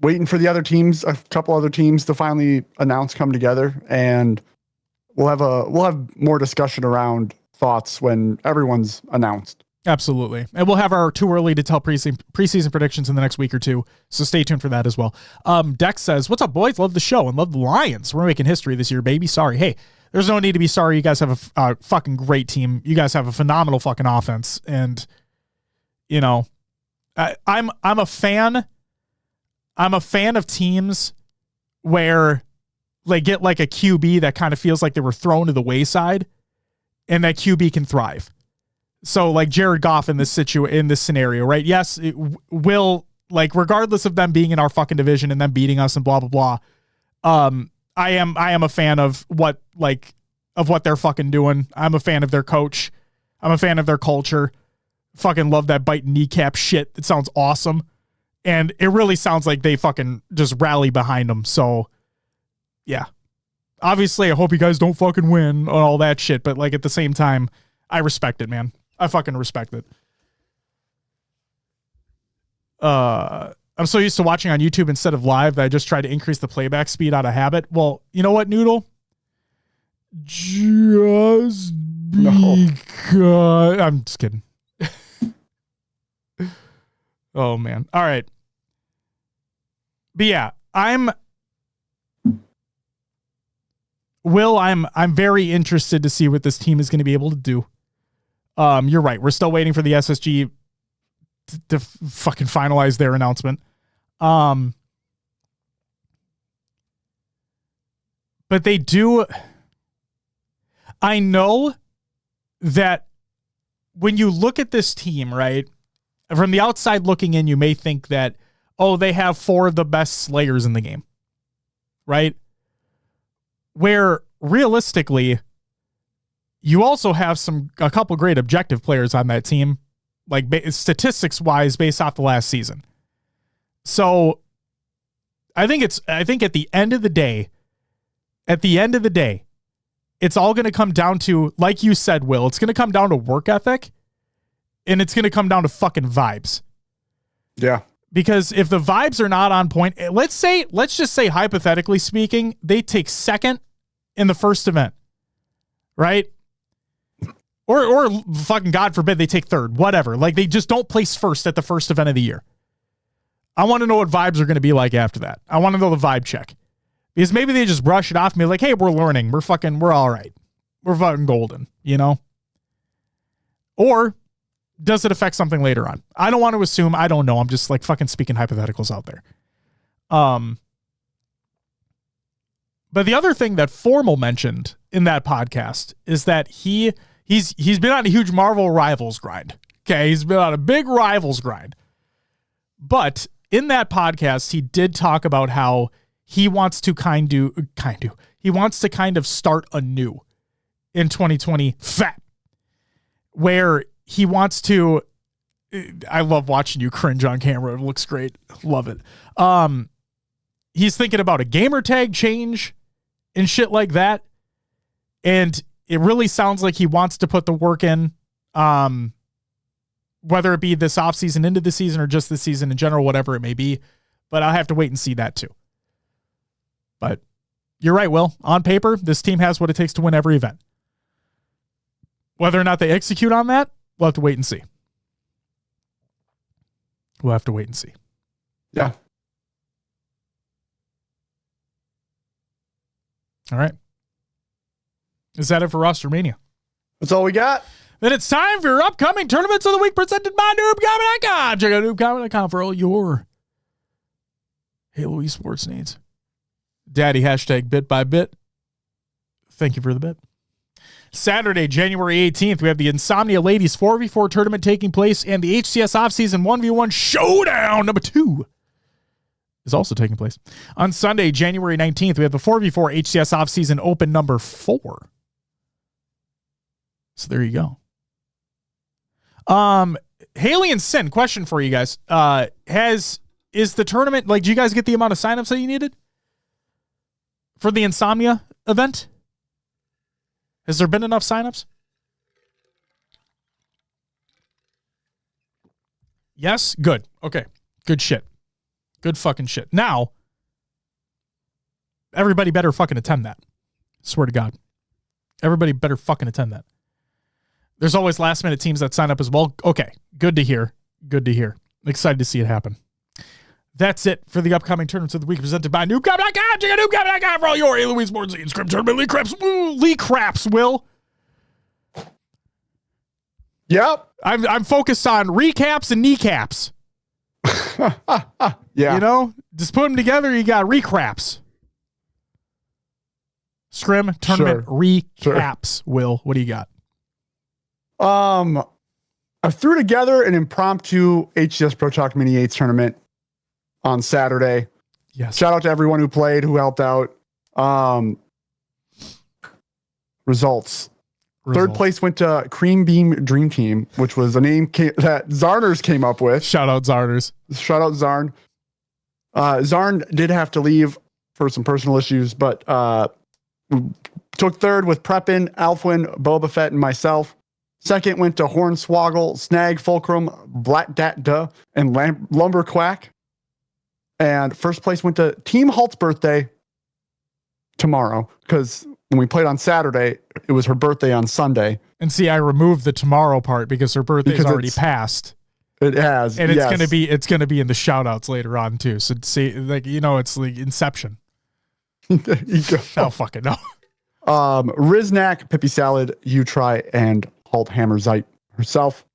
waiting for the other teams, a couple other teams to finally come together, and we'll have more discussion around thoughts when everyone's announced. Absolutely. And we'll have our too early to tell preseason predictions in the next week or two. So stay tuned for that as well. Dex says, what's up, boys? Love the show and love the Lions. We're making history this year, baby. Sorry. Hey, there's no need to be sorry. You guys have a fucking great team. You guys have a phenomenal fucking offense. And, you know, I'm a fan. I'm a fan of teams where they get like a QB that kind of feels like they were thrown to the wayside and that QB can thrive. So like Jared Goff in this scenario, right? Yes, it will, like, regardless of them being in our fucking division and them beating us and blah, blah, blah. I am a fan of what they're fucking doing. I'm a fan of their coach. I'm a fan of their culture. Fucking love that bite kneecap shit. It sounds awesome. And it really sounds like they fucking just rally behind them. So yeah, obviously I hope you guys don't fucking win and all that shit. But like at the same time, I respect it, man. I fucking respect it. I'm so used to watching on YouTube instead of live that I just try to increase the playback speed out of habit. Well, you know what, Noodle? Just because I'm just kidding. Oh man. All right. But yeah, I'm very interested to see what this team is going to be able to do. You're right. We're still waiting for the SSG to fucking finalize their announcement. But they do. I know that when you look at this team, right, from the outside looking in, you may think that, oh, they have 4 of the best slayers in the game, right? Where realistically, you also have a couple great objective players on that team, like statistics wise, based off the last season. So I think at the end of the day, it's all going to come down to, like you said, Will, it's going to come down to work ethic and it's going to come down to fucking vibes. Yeah. Because if the vibes are not on point, let's just say hypothetically speaking, they take second in the first event, right? Or fucking God forbid they take third, whatever. Like they just don't place first at the first event of the year. I want to know what vibes are going to be like after that. I want to know the vibe check. Because maybe they just brush it off and be like, hey, we're learning. We're all right. We're fucking golden, you know? Or does it affect something later on? I don't want to assume. I don't know. I'm just like fucking speaking hypotheticals out there. But the other thing that Formal mentioned in that podcast is that he's been on a huge Marvel Rivals grind. Okay, he's been on a big Rivals grind. But in that podcast, he did talk about how he wants to He wants to kind of start anew in 2020 where he wants to. I love watching you cringe on camera. It looks great. Love it. He's thinking about a gamer tag change and shit like that. And it really sounds like he wants to put the work in, whether it be this offseason into the season or just this season in general, whatever it may be. But I'll have to wait and see that too. But you're right, Will. On paper, this team has what it takes to win every event. Whether or not they execute on that, we'll have to wait and see. We'll have to wait and see. Yeah. All right. Is that it for Rostermania? That's all we got. Then it's time for your upcoming tournaments of the week presented by NoobCombat.com. Check out NoobCombat.com for all your Halo esports needs. Daddy hashtag bit by bit. Thank you for the bit. Saturday, January 18th, we have the Insomnia Ladies 4v4 tournament taking place, and the HCS Offseason 1v1 Showdown number 2 is also taking place. On Sunday, January 19th, we have the 4v4 HCS Offseason Open number 4. So there you go. Haley and Sin, question for you guys. Is the tournament, like, do you guys get the amount of signups that you needed for the Insomnia event? Has there been enough signups? Yes? Good. Okay. Good shit. Good fucking shit. Now, everybody better fucking attend that. Swear to God. Everybody better fucking attend that. There's always last minute teams that sign up as well. Okay. Good to hear. Good to hear. Excited to see it happen. That's it for the upcoming tournaments of the week presented by NoobCombat.com. Check out NoobCombat.com for all your Louis Sports and Scrim Tournament Lee Craps, Will. Yep. I'm focused on recaps and kneecaps. Yeah. You know, just put them together, you got recraps. Scrim Tournament recaps, Will. What do you got? I threw together an impromptu HCS Pro Talk Mini 8s tournament on Saturday. Yes. Shout out to everyone who played, who helped out. Results. Third place went to Cream Beam Dream Team, which was a name that Zarners came up with. Shout out Zarners. Shout out Zarn. Zarn did have to leave for some personal issues, but took third with Preppin, Alfwin, Boba Fett, and myself. Second went to Hornswoggle, Snag, Fulcrum, Black Dat Duh, and Lumberquack. And first place went to Team Halt's birthday tomorrow, because when we played on Saturday, it was her birthday on Sunday. And see, I removed the tomorrow part because her birthday's already passed. It has. And it's gonna be in the shout outs later on too. So see, like, you know, it's like Inception. There you go. I'll fucking know. Riznak, Pippi Salad, You Try, and Halt Hammer Zeit herself.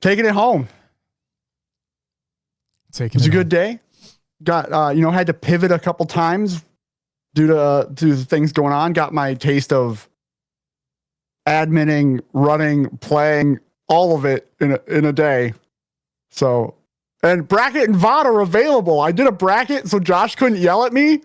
Taking it home. It was a good day. Got had to pivot a couple times due to things going on. Got my taste of adminning, running, playing, all of it in a day. So, and bracket and VOD are available. I did a bracket so Josh couldn't yell at me.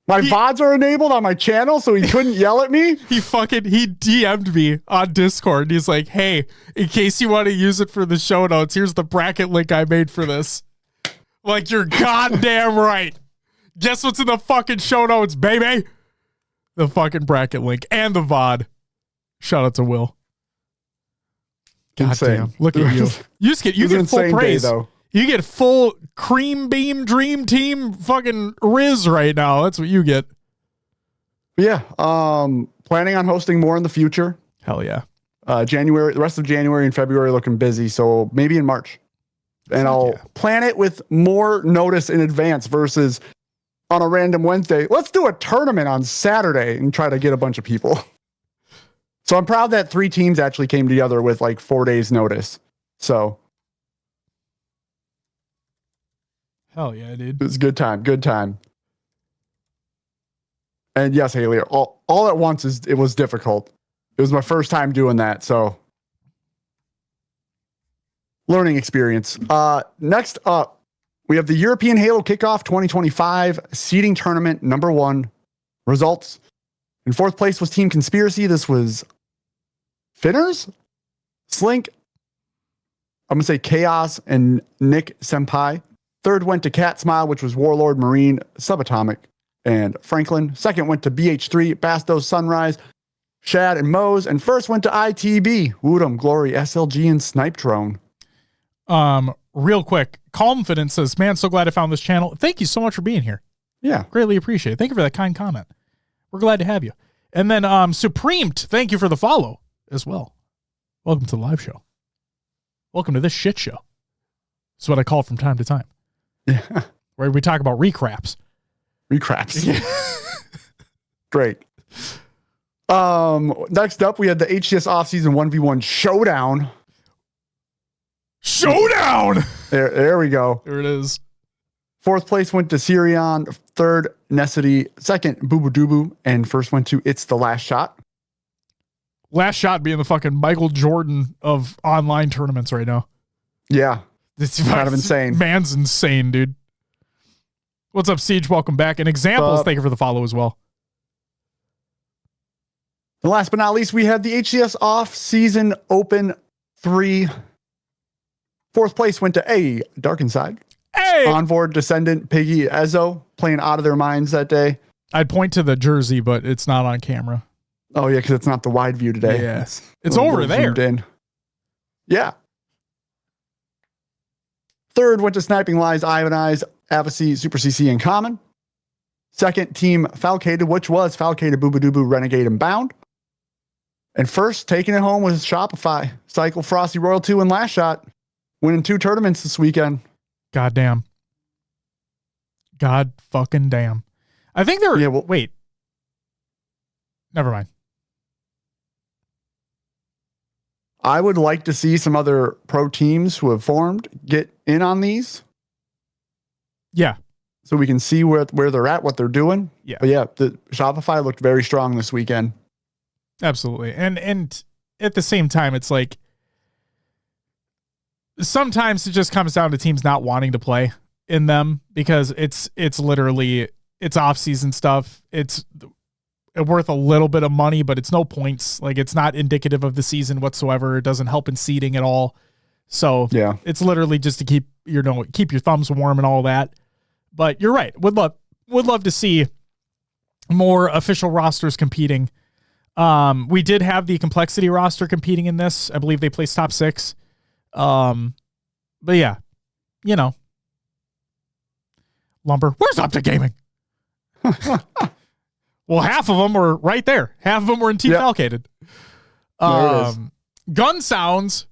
My VODs are enabled on my channel, so he couldn't yell at me. He DM'd me on Discord. And he's like, hey, in case you want to use it for the show notes, here's the bracket link I made for this. Like, you're goddamn right. Guess what's in the fucking show notes, baby? The fucking bracket link and the VOD. Shout out to Will. Goddamn. Look at you. You get full praise. Day, though. You get full Cream Beam Dream Team fucking Riz right now. That's what you get. Yeah. Planning on hosting more in the future. Hell yeah. January, the rest of January and February looking busy. So maybe in March. And I'll plan it with more notice in advance versus on a random Wednesday. Let's do a tournament on Saturday and try to get a bunch of people. So I'm proud that 3 teams actually came together with like 4 days notice. So. Hell yeah, dude. It was a good time. Good time. And yes, Haley, all at once it was difficult. It was my first time doing that. So. Learning experience. Next up, we have the European Halo Kickoff 2025 seeding tournament number 1 results. In fourth place was Team Conspiracy. This was Finners, Slink, I'm going to say Chaos, and Nick Senpai. Third went to Cat Smile, which was Warlord, Marine, Subatomic, and Franklin. Second went to BH3, Bastos, Sunrise, Shad, and Mose. And first went to ITB, Woodham, Glory, SLG, and Snipe Drone. Real quick, Calmfidence says, man, so glad I found this channel. Thank you so much for being here. Yeah. Greatly appreciate it. Thank you for that kind comment. We're glad to have you. And then Supremed, thank you for the follow as well. Welcome to the live show. Welcome to this shit show. That's what I call from time to time. Yeah. Where we talk about recraps. Recraps. Great. Next up, we had the HCS offseason 1v1 showdown. Showdown! There we go. There it is. Fourth place went to Sirion. Third, Necessity. Second, Boo Dubu. And first went to It's the Last Shot. Last Shot being the fucking Michael Jordan of online tournaments right now. Yeah. It's kind of insane. Man's insane, dude. What's up, Siege? Welcome back. And Examples, thank you for the follow as well. And last but not least, we had the HCS off-season Open 3. Fourth place went to A, Dark Inside. Hey! Onboard, Descendant, Piggy, Ezzo, playing out of their minds that day. I'd point to the jersey, but it's not on camera. Oh, yeah, because it's not the wide view today. Yeah. It's over there. In. Yeah. Third went to Sniping Lies, Ionize, Avicii, Super CC, and Common. Second, Team Falcated, which was Falcated, Boobadooboo, Renegade, and Bound. And first, taking it home was Shopify, Cycle, Frosty, Royal 2, and Last Shot. Winning 2 tournaments this weekend. Goddamn. God fucking damn. I think they're... Yeah, well, wait. Never mind. I would like to see some other pro teams who have formed get in on these. Yeah. So we can see where they're at, what they're doing. Yeah. But yeah, the Shopify looked very strong this weekend. Absolutely. And at the same time, it's like sometimes it just comes down to teams not wanting to play in them because it's literally it's off-season stuff. It's worth a little bit of money, but it's no points. Like it's not indicative of the season whatsoever. It doesn't help in seeding at all. So yeah, it's literally just to keep your thumbs warm and all that. But you're right. Would love to see more official rosters competing. We did have the Complexity roster competing in this. I believe they placed top 6. But yeah, Lumber. Where's Up to Gaming? Well, half of them were right there. Half of them were in Team Falcated. Gun Sounds.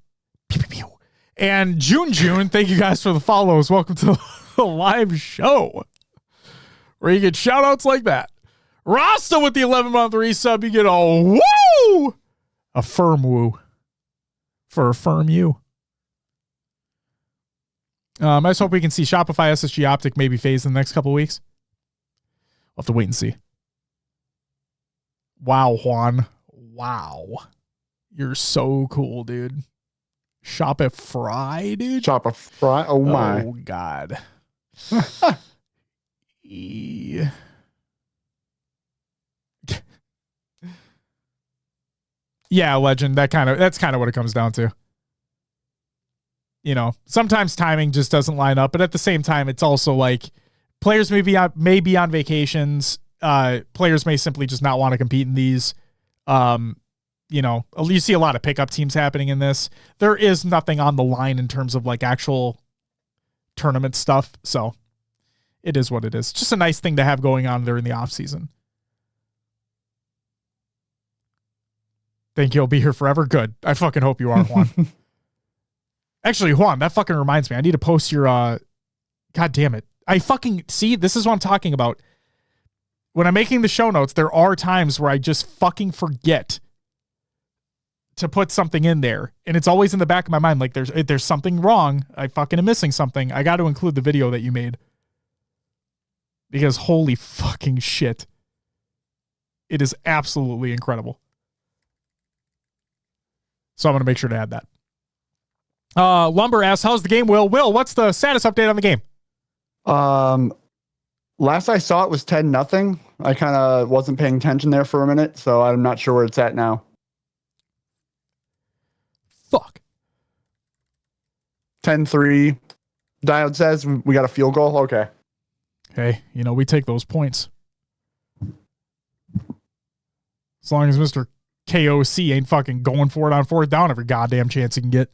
Pew, pew, pew. And June. Thank you guys for the follows. Welcome to the live show where you get shout outs like that. Rasta with the 11-month resub. You get a woo! A firm woo. For a firm you. I just hope we can see Shopify SSG Optic maybe phase in the next couple of weeks. We'll have to wait and see. Wow, Juan. Wow. You're so cool, dude. Shopify, dude. Shopify. Oh, my. Oh, God. Yeah, Legend. That's kind of what it comes down to. Sometimes timing just doesn't line up, but at the same time, it's also like players may be on vacations. Players may simply just not want to compete in these. You see a lot of pickup teams happening in this. There is nothing on the line in terms of like actual tournament stuff. So it is what it is. Just a nice thing to have going on during the off season. Think you'll be here forever? Good. I fucking hope you are, Juan. Actually, Juan, that fucking reminds me. I need to post your, God damn it. I fucking, see, this is what I'm talking about. When I'm making the show notes, there are times where I just fucking forget to put something in there. And it's always in the back of my mind. Like there's something wrong. I fucking am missing something. I got to include the video that you made. Because holy fucking shit. It is absolutely incredible. So I'm going to make sure to add that. Lumber asks, how's the game, Will? Will, what's the status update on the game? Last I saw it was 10-0. I kind of wasn't paying attention there for a minute, so I'm not sure where it's at now. Fuck. 10-3. Diode says we got a field goal. Okay. Hey, we take those points. As long as Mr. KOC ain't fucking going for it on fourth down every goddamn chance he can get.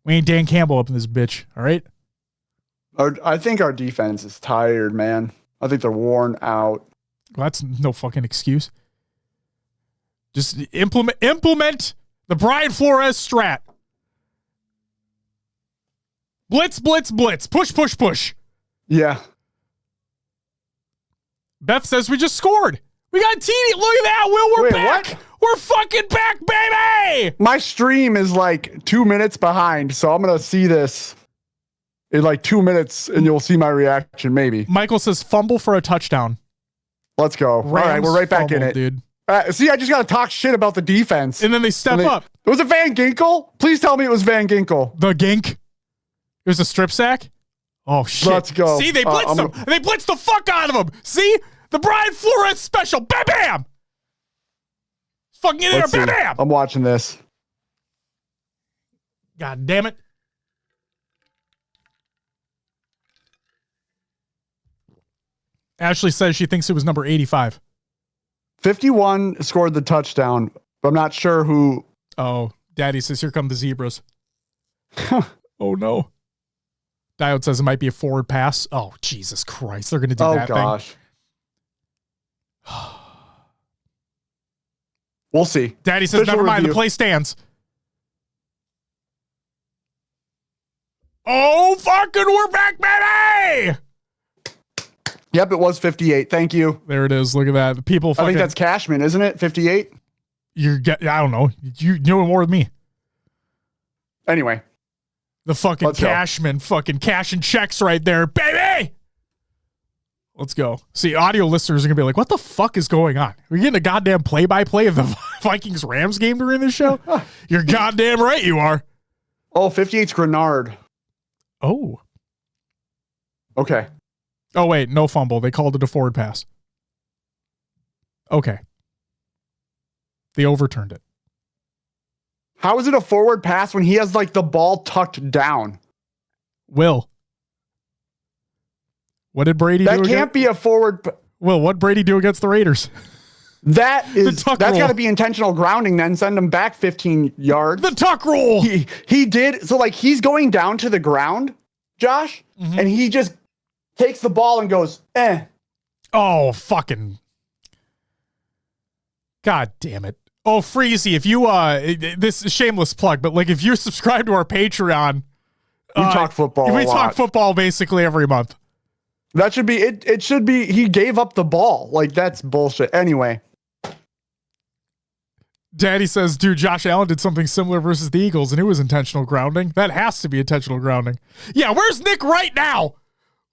We ain't Dan Campbell up in this bitch, all right? I think our defense is tired, man. I think they're worn out. Well, that's no fucking excuse. Just implement the Brian Flores strat. Blitz, blitz, blitz. Push, push, push. Yeah. Beth says we just scored. We got TD. Look at that, Will. We're back. What? We're fucking back, baby. My stream is like 2 minutes behind, so I'm going to see this in like 2 minutes, and you'll see my reaction, maybe. Michael says fumble for a touchdown. Let's go. Rams, all right, we're right back in it. Dude. See, I just got to talk shit about the defense. And then they step up. Was it Van Ginkel? Please tell me it was Van Ginkel. The Gink. It was a strip sack? Oh, shit. Let's go. See, they blitzed him. They blitzed the fuck out of him. See? The Brian Flores special. Bam, bam. Fucking in there. Bam, bam. I'm watching this. God damn it. Ashley says she thinks it was number 85. 51 scored the touchdown, but I'm not sure who. Oh, Daddy says, here come the zebras. Oh, no. Diode says it might be a forward pass. Oh, Jesus Christ. They're going to do that gosh. thing. We'll see. Daddy says, never mind. The play stands. Oh, fucking we're back, baby! Yep, it was 58. Thank you. There it is. Look at that. People fucking, I think that's Cashman, isn't it? 58? I don't know. You know more than me. Anyway. The fucking Cashman fucking cashing checks right there, baby! Let's go. See, audio listeners are going to be like, what the fuck is going on? Are we getting a goddamn play-by-play of the Vikings-Rams game during this show? You're goddamn right you are. Oh, 58's Grenard. Oh. Okay. Oh, wait. No fumble. They called it a forward pass. Okay. They overturned it. How is it a forward pass when he has, like, the ball tucked down? Will. What did Brady do? That can't be a forward. Will, what Brady do against the Raiders? That's got to be intentional grounding then. Send him back 15 yards. The tuck roll. He did. So, like, he's going down to the ground, Josh, and he just takes the ball and goes, eh. Oh, fucking. God damn it. Oh, Freezy, if you, this is a shameless plug, but, like, if you subscribe to our Patreon, we talk football. We talk football basically every month. That should be it. It should be he gave up the ball. Like, that's bullshit. Anyway. Daddy says, dude, Josh Allen did something similar versus the Eagles, and it was intentional grounding. That has to be intentional grounding. Yeah, where's Nick right now?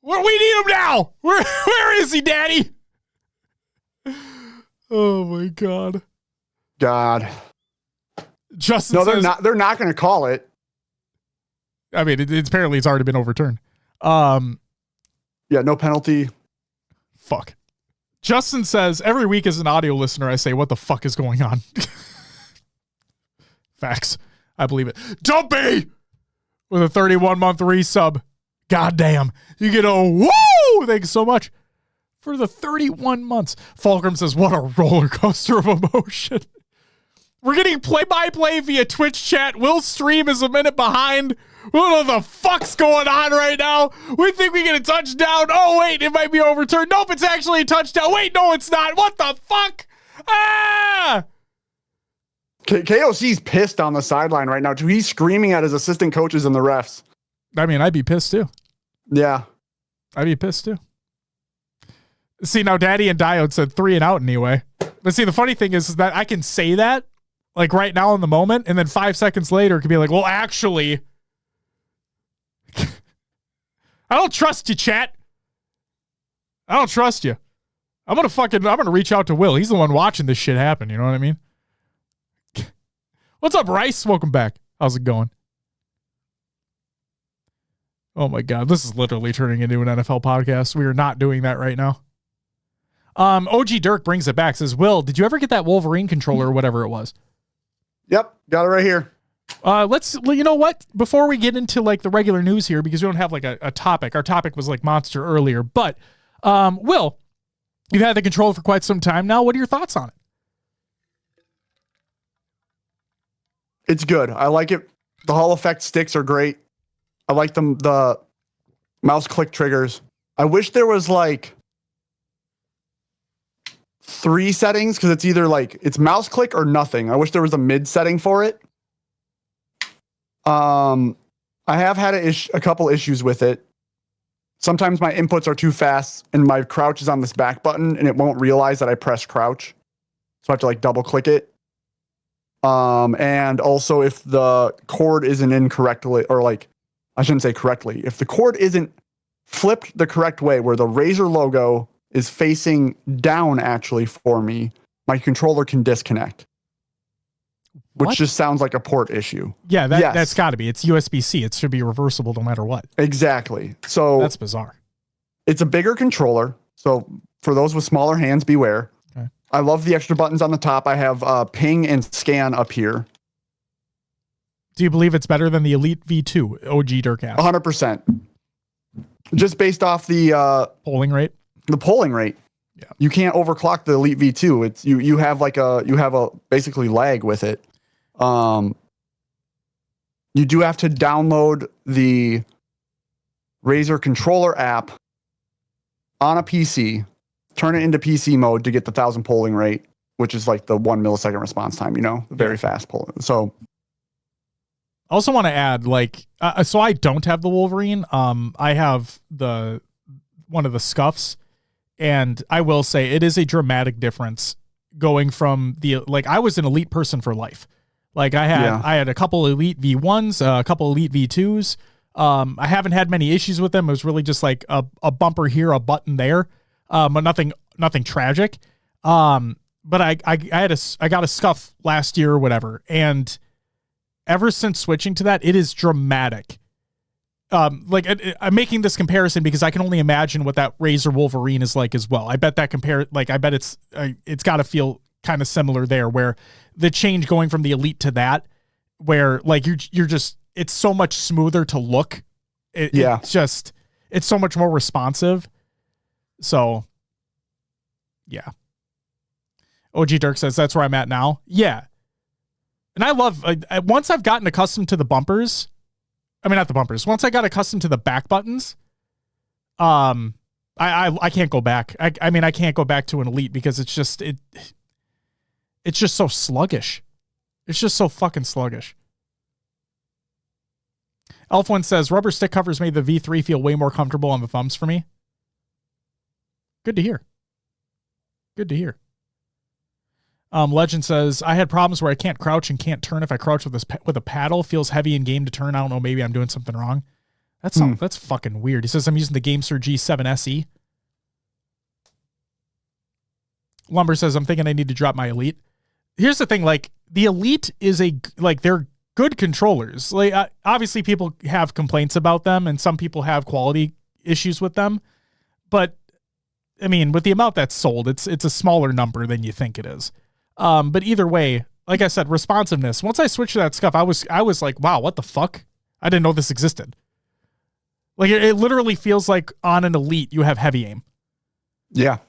We need him now. Where is he, Daddy? Oh my God. Justin says, they're not going to call it. I mean, it's apparently it's already been overturned. Yeah, no penalty. Fuck. Justin says, every week as an audio listener, I say, what the fuck is going on? Facts. I believe it. Dumpy! With a 31-month resub. Goddamn. You get a woo! Thanks so much for the 31 months. Fulcrum says, what a roller coaster of emotion. We're getting play-by-play via Twitch chat. Will's stream is a minute behind. What the fuck's going on right now? We think we get a touchdown. Oh, wait, it might be overturned. Nope, it's actually a touchdown. Wait, no, it's not. What the fuck? Ah! KOC's pissed on the sideline right now, too. He's screaming at his assistant coaches and the refs. I mean, I'd be pissed, too. Yeah. I'd be pissed, too. See, now Daddy and Diode said 3 and out anyway. But see, the funny thing is that I can say that, like, right now in the moment, and then 5 seconds later, it could be like, well, actually... I don't trust you, chat. I don't trust you. I'm gonna reach out to Will. He's the one watching this shit happen. You know what I mean? What's up, Rice? Welcome back. How's it going? Oh my God. This is literally turning into an NFL podcast. We are not doing that right now. OG Dirk brings it back, says, Will, did you ever get that Wolverine controller or whatever it was? Yep. Got it right here. You know what? Before we get into like the regular news here, because we don't have like a topic, our topic was like Monster earlier, but Will, you've had the controller for quite some time now. What are your thoughts on it? It's good. I like it. The Hall effect sticks are great. I like them. The mouse click triggers. I wish there was like 3 settings because it's either like it's mouse click or nothing. I wish there was a mid setting for it. I have had a couple issues with it. Sometimes my inputs are too fast and my crouch is on this back button and it won't realize that I pressed crouch. So I have to like double click it. And also if the cord isn't incorrectly, or like, I shouldn't say correctly, if the cord isn't flipped the correct way where the Razer logo is facing down actually for me, my controller can disconnect. Which just sounds like a port issue. Yeah, that's got to be. It's USB-C. It should be reversible no matter what. Exactly. So that's bizarre. It's a bigger controller. So for those with smaller hands, beware. Okay. I love the extra buttons on the top. I have ping and scan up here. Do you believe it's better than the Elite V2 OG Dirk app? 100%. Just based off the polling rate. The polling rate. Yeah. You can't overclock the Elite V2. It's you have a basically lag with it. You do have to download the Razer controller app on a PC, turn it into PC mode to get the 1,000 polling rate, which is like the 1 millisecond response time, very fast polling. So I also want to add, so I don't have the Wolverine. I have one of the scuffs, and I will say it is a dramatic difference going from I was an Elite person for life. I had a couple Elite V1s, a couple Elite V2s. I haven't had many issues with them. It was really just like a bumper here, a button there, but nothing tragic. But I got a scuff last year or whatever, and ever since switching to that, it is dramatic. I'm making this comparison because I can only imagine what that Razer Wolverine is like as well. I bet that I bet it's got to feel kind of similar there, where the change going from the Elite to that, where you're just, it's so much smoother to look. It's so much more responsive. So yeah. OG Dirk says that's where I'm at now. Yeah. And I love, once I've gotten accustomed to the bumpers, not the bumpers. Once I got accustomed to the back buttons, I can't go back. I can't go back to an Elite because it's just so sluggish. It's just so fucking sluggish. Elf1 says, rubber stick covers made the V3 feel way more comfortable on the thumbs for me. Good to hear. Good to hear. Legend says, I had problems where I can't crouch and can't turn if I crouch with a paddle. Feels heavy in game to turn. I don't know, maybe I'm doing something wrong. That's fucking weird. He says, I'm using the GameSir G7 SE. Lumber says, I'm thinking I need to drop my Elite. Here's the thing, the Elite is they're good controllers. Obviously people have complaints about them and some people have quality issues with them. But with the amount that's sold, it's a smaller number than you think it is. But either way, like I said, responsiveness. Once I switched to that scuff, I was like, wow, what the fuck? I didn't know this existed. It literally feels like on an Elite, you have heavy aim. Yeah.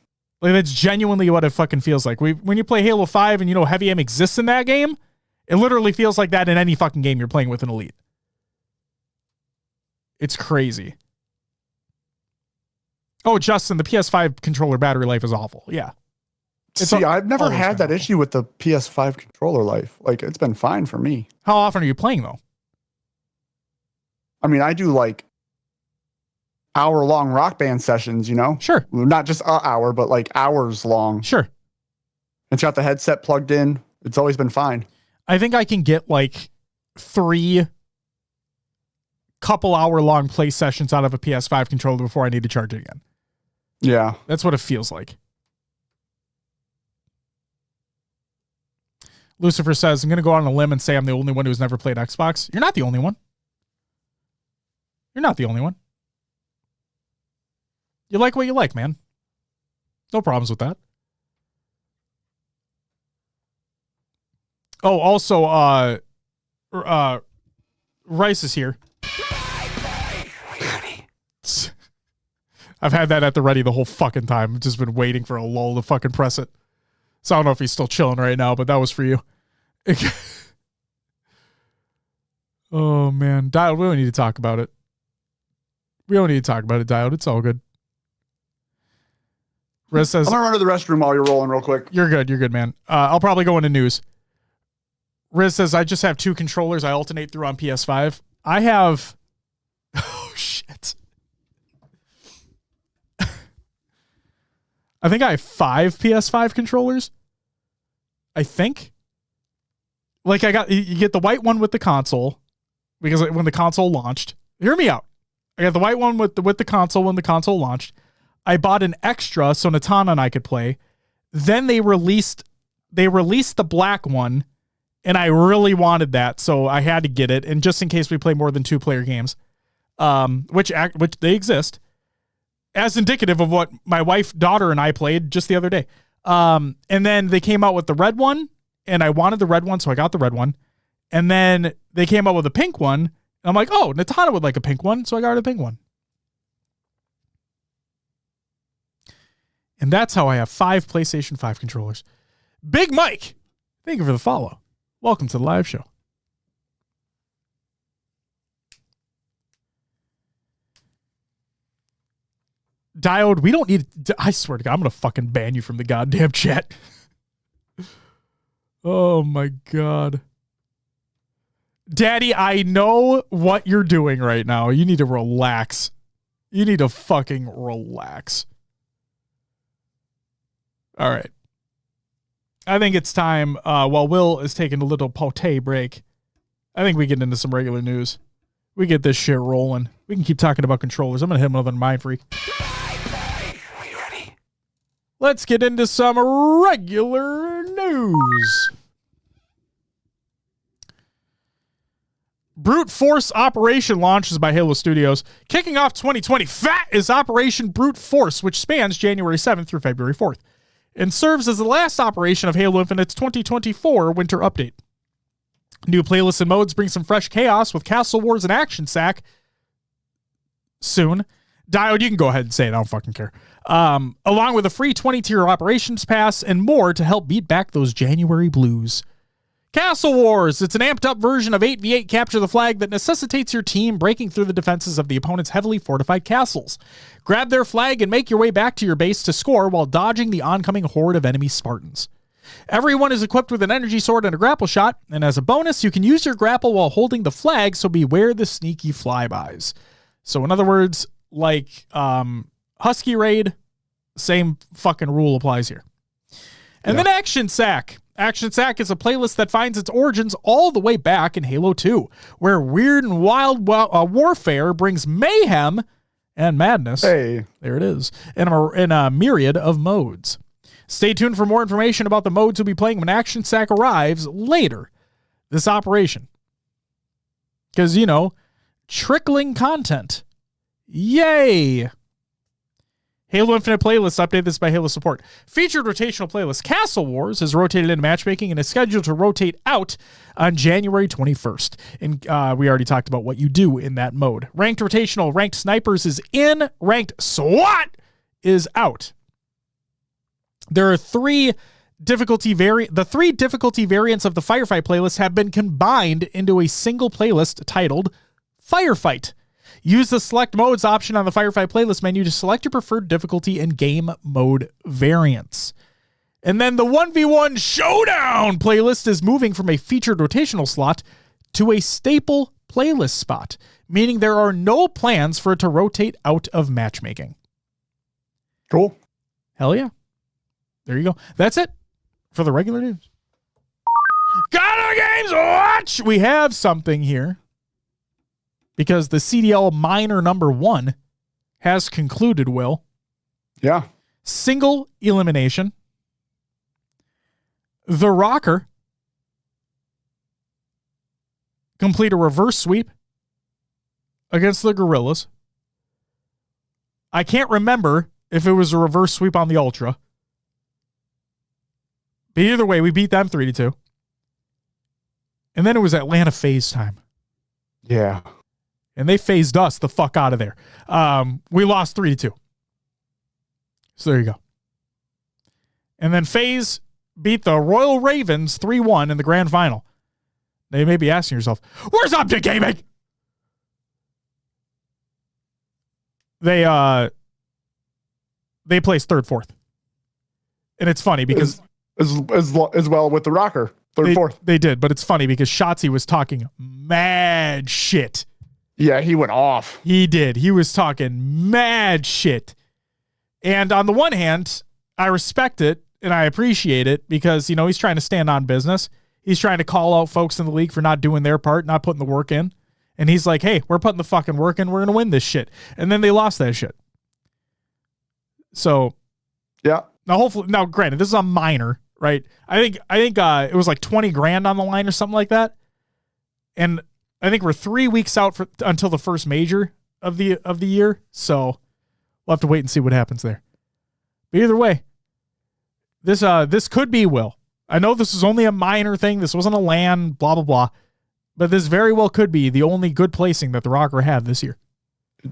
That's genuinely what it fucking feels like. When you play Halo 5 and heavy aim exists in that game, it literally feels like that in any fucking game you're playing with an Elite. It's crazy. Oh, Justin, the PS5 controller battery life is awful. Yeah. I've never had that issue with the PS5 controller life. It's been fine for me. How often are you playing, though? I do hour-long Rock Band sessions, Sure. Not just an hour, but hours long. Sure. It's got the headset plugged in. It's always been fine. I think I can get 3 couple hour-long play sessions out of a PS5 controller before I need to charge it again. Yeah. That's what it feels like. Lucifer says, I'm going to go on a limb and say I'm the only one who's never played Xbox. You're not the only one. You're not the only one. You like what you like, man. No problems with that. Oh, also, Rice is here. I've had that at the ready the whole fucking time. I've just been waiting for a lull to fucking press it. So I don't know if he's still chilling right now, but that was for you. Oh, man. Dialed, we don't need to talk about it. We don't need to talk about it, Dialed. It's all good. Riz says, I'm going to run to the restroom while you're rolling real quick. You're good, man. I'll probably go into news. Riz says, I just have 2 controllers I alternate through on PS5. I have... Oh, shit. I think I have 5 PS5 controllers. I think. Like, you get the white one with the console, because when the console launched... Hear me out. I got the white one with the console when the console launched. I bought an extra so Natana and I could play. Then they released the black one, and I really wanted that, so I had to get it. And just in case we play more than 2-player games, which they exist, as indicative of what my wife, daughter, and I played just the other day. And then they came out with the red one, and I wanted the red one, so I got the red one. And then they came out with a pink one, and I'm like, oh, Natana would like a pink one, so I got her the pink one. And that's how I have 5 PlayStation 5 controllers. Big Mike, thank you for the follow. Welcome to the live show. Diode, we don't need... I swear to God, I'm going to fucking ban you from the goddamn chat. Oh, my God. Daddy, I know what you're doing right now. You need to relax. You need to fucking relax. All right. I think it's time, while Will is taking a little potty break, I think we get into some regular news. We get this shit rolling. We can keep talking about controllers. I'm going to hit another Mind Freak. Are you ready? Let's get into some regular news. Brute Force Operation launches by Halo Studios. Kicking off 2020, FAT is Operation Brute Force, which spans January 7th through February 4th. And serves as the last operation of Halo Infinite's 2024 winter update. New playlists and modes bring some fresh chaos with Castle Wars and Action Sack soon. Diode, you can go ahead and say it. I don't fucking care. Along with a free 20-tier operations pass and more to help beat back those January blues. Castle Wars. It's an amped-up version of 8v8 Capture the Flag that necessitates your team breaking through the defenses of the opponent's heavily fortified castles. Grab their flag and make your way back to your base to score while dodging the oncoming horde of enemy Spartans. Everyone is equipped with an energy sword and a grapple shot, and as a bonus, you can use your grapple while holding the flag, so beware the sneaky flybys. So in other words, like Husky Raid, same fucking rule applies here. And then Action Sack. Action Sack is a playlist that finds its origins all the way back in Halo 2, where weird and wild warfare brings mayhem and madness. Hey. There it is. In a myriad of modes. Stay tuned for more information about the modes you'll be playing when Action Sack arrives later this operation. Because, trickling content. Yay! Halo Infinite playlist update. This is by Halo Support. Featured rotational playlist Castle Wars is rotated into matchmaking and is scheduled to rotate out on January 21st. And we already talked about what you do in that mode. Ranked rotational, ranked snipers is in. Ranked SWAT is out. There are 3 difficulty variants of the Firefight playlist have been combined into a single playlist titled Firefight. Use the Select Modes option on the Firefight playlist menu to select your preferred difficulty and game mode variants. And then the 1v1 Showdown playlist is moving from a featured rotational slot to a staple playlist spot, meaning there are no plans for it to rotate out of matchmaking. Cool. Hell yeah. There you go. That's it for the regular news. Got our games watch! We have something here. Because the CDL minor number 1 has concluded, Will. Yeah. Single elimination. The Rocker. Complete a reverse sweep. against the Gorillas. I can't remember if it was a reverse sweep on the Ultra. But either way, we beat them 3-2. And then it was Atlanta phase time. Yeah. And they phased us the fuck out of there. We lost 3-2. So there you go. And then FaZe beat the Royal Ravens 3-1 in the grand final. Now you may be asking yourself, where's Object Gaming? They placed third, fourth. And it's funny because as well with the Rocker, third, fourth. They did, but it's funny because Shotzi was talking mad shit. Yeah, he went off. He did. He was talking mad shit. And on the one hand, I respect it and I appreciate it because, he's trying to stand on business. He's trying to call out folks in the league for not doing their part, not putting the work in. And he's like, hey, we're putting the fucking work in. We're going to win this shit. And then they lost that shit. So, yeah. Now, granted, this is a minor, right? I think it was like 20 grand on the line or something like that. And I think we're 3 weeks out until the first major of the year. So we'll have to wait and see what happens there. But either way, this could be Will. I know this is only a minor thing. This wasn't a LAN, blah, blah, blah. But this very well could be the only good placing that the Rocker have this year.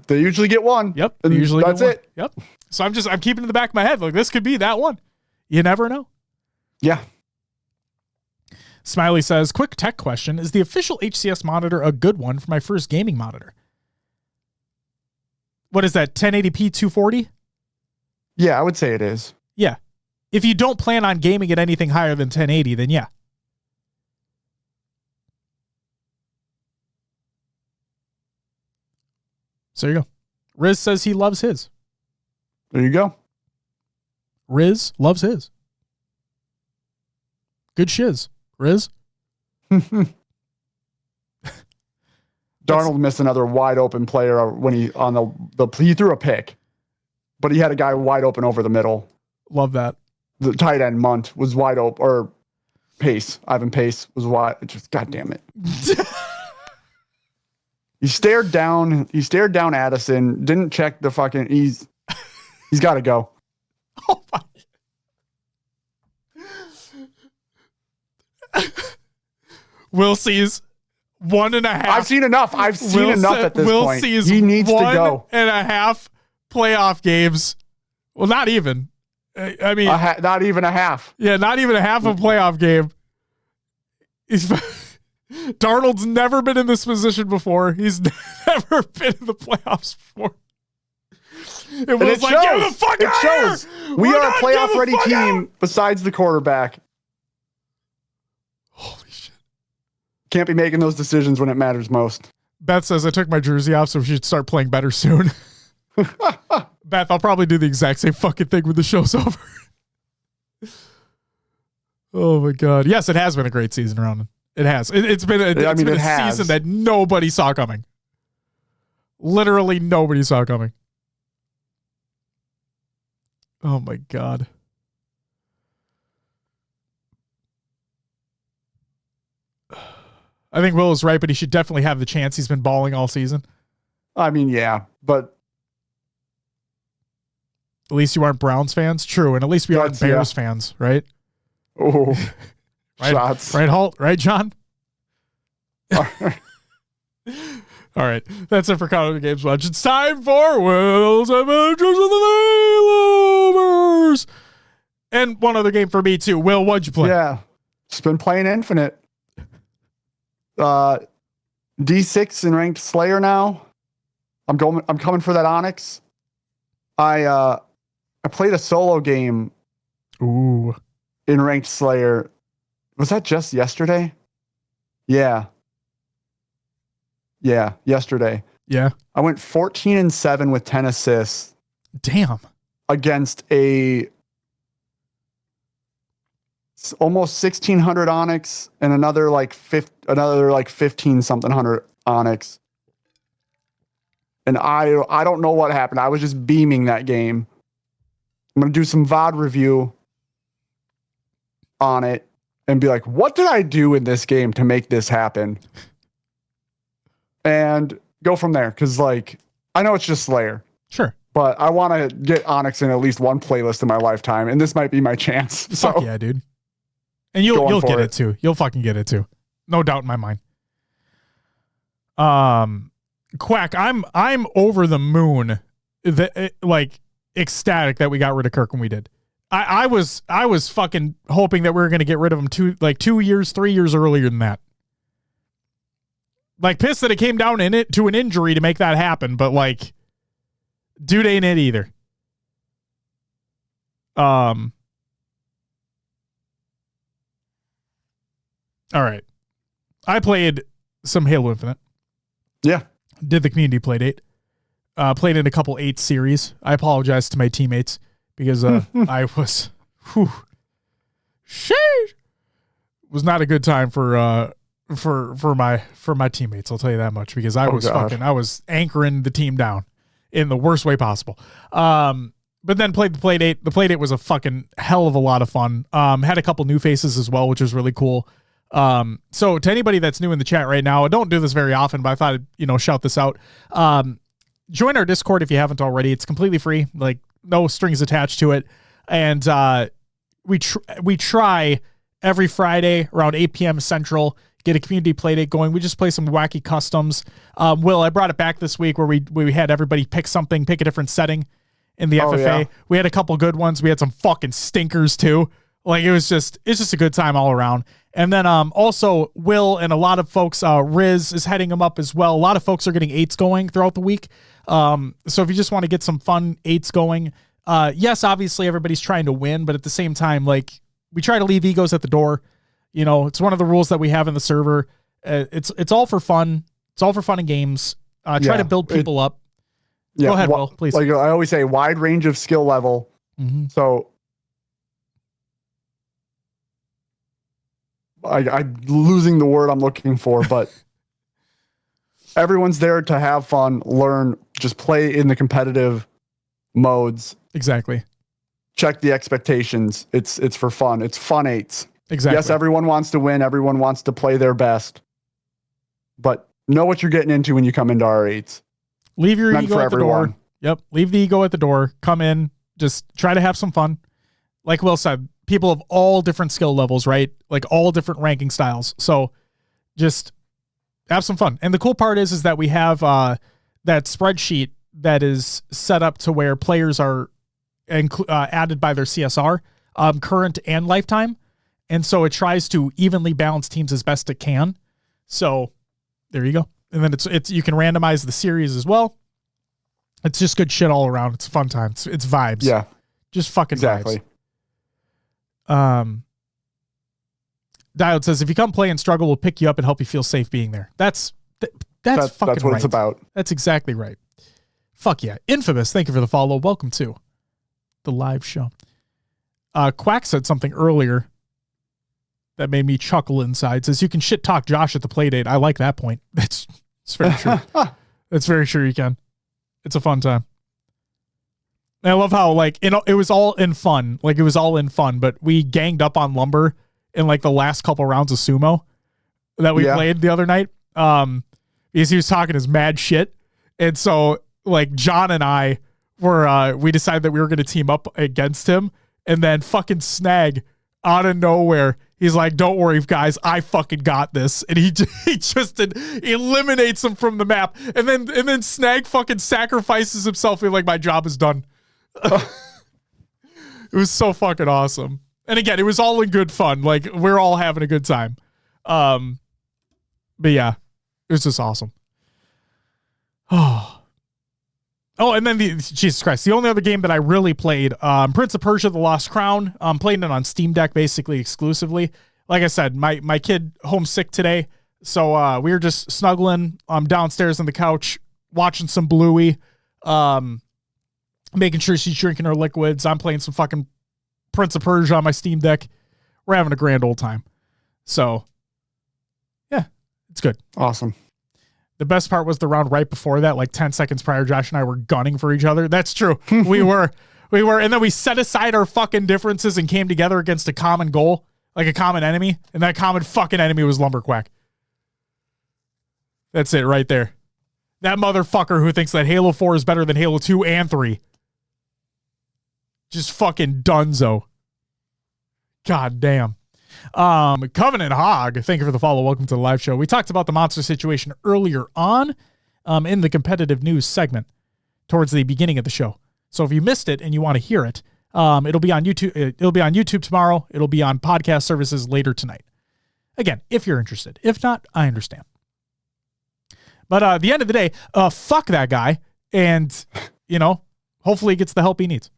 They usually get one. Yep. And usually that's it. Yep. So I'm keeping in the back of my head. Like, this could be that one. You never know. Yeah. Smiley says, quick tech question. Is the official HCS monitor a good one for my first gaming monitor? What is that, 1080p 240? Yeah, I would say it is. Yeah. If you don't plan on gaming at anything higher than 1080, then yeah. So there you go. Riz says he loves his. There you go. Riz loves his. Good shiz. Riz. Darnold missed another wide open player when he threw a pick, but he had a guy wide open over the middle. Love that. The tight end Munt was wide open, or Pace. Ivan Pace was wide. Just goddamn it. He stared down Addison. Didn't check the fucking. He's got to go. Oh my. Will sees 1.5. I've seen enough. I've seen enough at this Will point. sees He needs to go. 1.5 playoff games. Well, not even. I mean, not even a half. Yeah, not even a half a playoff game. Darnold's never been in this position before. He's never been in the playoffs before. It was like, get the fuck out of here! We are a playoff-ready team besides the quarterback. Holy shit. Can't be making those decisions when it matters most. Beth says, I took my jersey off, so we should start playing better soon. Beth, I'll probably do the exact same fucking thing when the show's over. Oh my God. Yes, it has been a great season, Ronan. It has. It's been a season that nobody saw coming. Literally nobody saw coming. Oh my God. I think Will is right, but he should definitely have the chance. He's been balling all season. I mean, yeah, but at least you aren't Browns fans. True. And at least we aren't Bears fans, right? Oh, right, shots. Right, Holt? Right, John? All right. That's it for College Games Watch. It's time for Will's Adventures of the Mailovers. And one other game for me, too. Will, what'd you play? Yeah. Just been playing Infinite. D6 in ranked Slayer now. I'm coming for that Onyx. I played a solo game. Ooh. In ranked Slayer. Was that just yesterday? Yeah. Yeah, yesterday. Yeah. I went 14-7 with 10 assists. Damn. Against a almost 1600 Onyx and another 15 something hundred Onyx. And I don't know what happened. I was just beaming that game. I'm going to do some VOD review on it and be like, what did I do in this game to make this happen? And go from there. Cause like, I know it's just Slayer. Sure. But I want to get Onyx in at least one playlist in my lifetime. And this might be my chance. Fuck yeah, dude. And you'll get it too. You'll fucking get it too. No doubt in my mind. Quack, I'm over the moon, like ecstatic that we got rid of Kirk when we did. I was fucking hoping that we were gonna get rid of him 3 years earlier than that. Like pissed that it came down to an injury to make that happen, but like, dude ain't it either. All right. I played some Halo Infinite. Yeah. Did the community play date. Played in a couple 8 series. I apologize to my teammates because I was was not a good time for my teammates, I'll tell you that much, because I was anchoring the team down in the worst way possible. But then played the play date. The play date was a fucking hell of a lot of fun. Had a couple new faces as well, which was really cool. So to anybody that's new in the chat right now, I don't do this very often, but I thought I'd, shout this out. Join our Discord if you haven't already. It's completely free, like no strings attached to it. And we try every Friday around 8 p.m. Central, get a community play date going. We just play some wacky customs. Will, I brought it back this week where we had everybody pick a different setting in the FFA. Yeah. We had a couple good ones. We had some fucking stinkers too. Like it's just a good time all around. And then also Will and a lot of folks, Riz is heading them up as well. A lot of folks are getting 8s going throughout the week. So if you just want to get some fun 8s going, yes, obviously everybody's trying to win, but at the same time, like we try to leave egos at the door. It's one of the rules that we have in the server. It's all for fun. It's all for fun and games. Try to build people up. Yeah, go ahead, Will, please. Like I always say, wide range of skill level. Mm-hmm. So I'm losing the word I'm looking for, but everyone's there to have fun, learn, just play in the competitive modes. Exactly. Check the expectations. It's for fun. It's fun 8s. Exactly. Yes, everyone wants to win. Everyone wants to play their best. But know what you're getting into when you come into our 8s. Leave your ego at the door. Yep. Leave the ego at the door. Come in. Just try to have some fun. Like Will said, people of all different skill levels, right? Like all different ranking styles. So just have some fun. And the cool part is that we have that spreadsheet that is set up to where players are added by their CSR, current and lifetime. And so it tries to evenly balance teams as best it can. So there you go. And then it's you can randomize the series as well. It's just good shit all around. It's a fun time. It's vibes. Yeah. Just fucking exactly. Vibes. Dialed says, if you come play and struggle, we'll pick you up and help you feel safe being there. That's fucking what right. It's about. That's exactly right. Fuck yeah. Infamous, thank you for the follow. Welcome to the live show. Quack said something earlier that made me chuckle inside. Says you can shit talk Josh at the play date. I like that point. It's very true. That's very sure you can. It's a fun time. And I love how like it was all in fun. Like it was all in fun, but we ganged up on Lumber in like the last couple rounds of sumo that we played the other night. Because he was talking his mad shit. And so like John and I were we decided that we were gonna team up against him, and then fucking Snag out of nowhere, he's like, don't worry guys, I fucking got this. And he just eliminates him from the map. And then Snag fucking sacrifices himself and like, my job is done. It was so fucking awesome. And again, it was all in good fun. Like we're all having a good time. But yeah, it was just awesome. Oh, and then Jesus Christ, the only other game that I really played, Prince of Persia: The Lost Crown. I'm playing it on Steam Deck basically exclusively. Like I said, my kid homesick today, so we were just snuggling downstairs on the couch, watching some Bluey, making sure she's drinking her liquids. I'm playing some fucking Prince of Persia on my Steam Deck. We're having a grand old time. So, yeah, it's good. Awesome. The best part was the round right before that, like 10 seconds prior, Josh and I were gunning for each other. That's true. We were. And then we set aside our fucking differences and came together against a common goal, like a common enemy. And that common fucking enemy was Lumberquack. That's it right there. That motherfucker who thinks that Halo 4 is better than Halo 2 and 3. Just fucking dunzo. God damn. Covenant Hog, thank you for the follow. Welcome to the live show. We talked about the monster situation earlier on in the competitive news segment towards the beginning of the show. So if you missed it and you want to hear it, it'll be on YouTube. It'll be on YouTube tomorrow. It'll be on podcast services later tonight. Again, if you're interested. If not, I understand. But at the end of the day, fuck that guy. And, hopefully he gets the help he needs.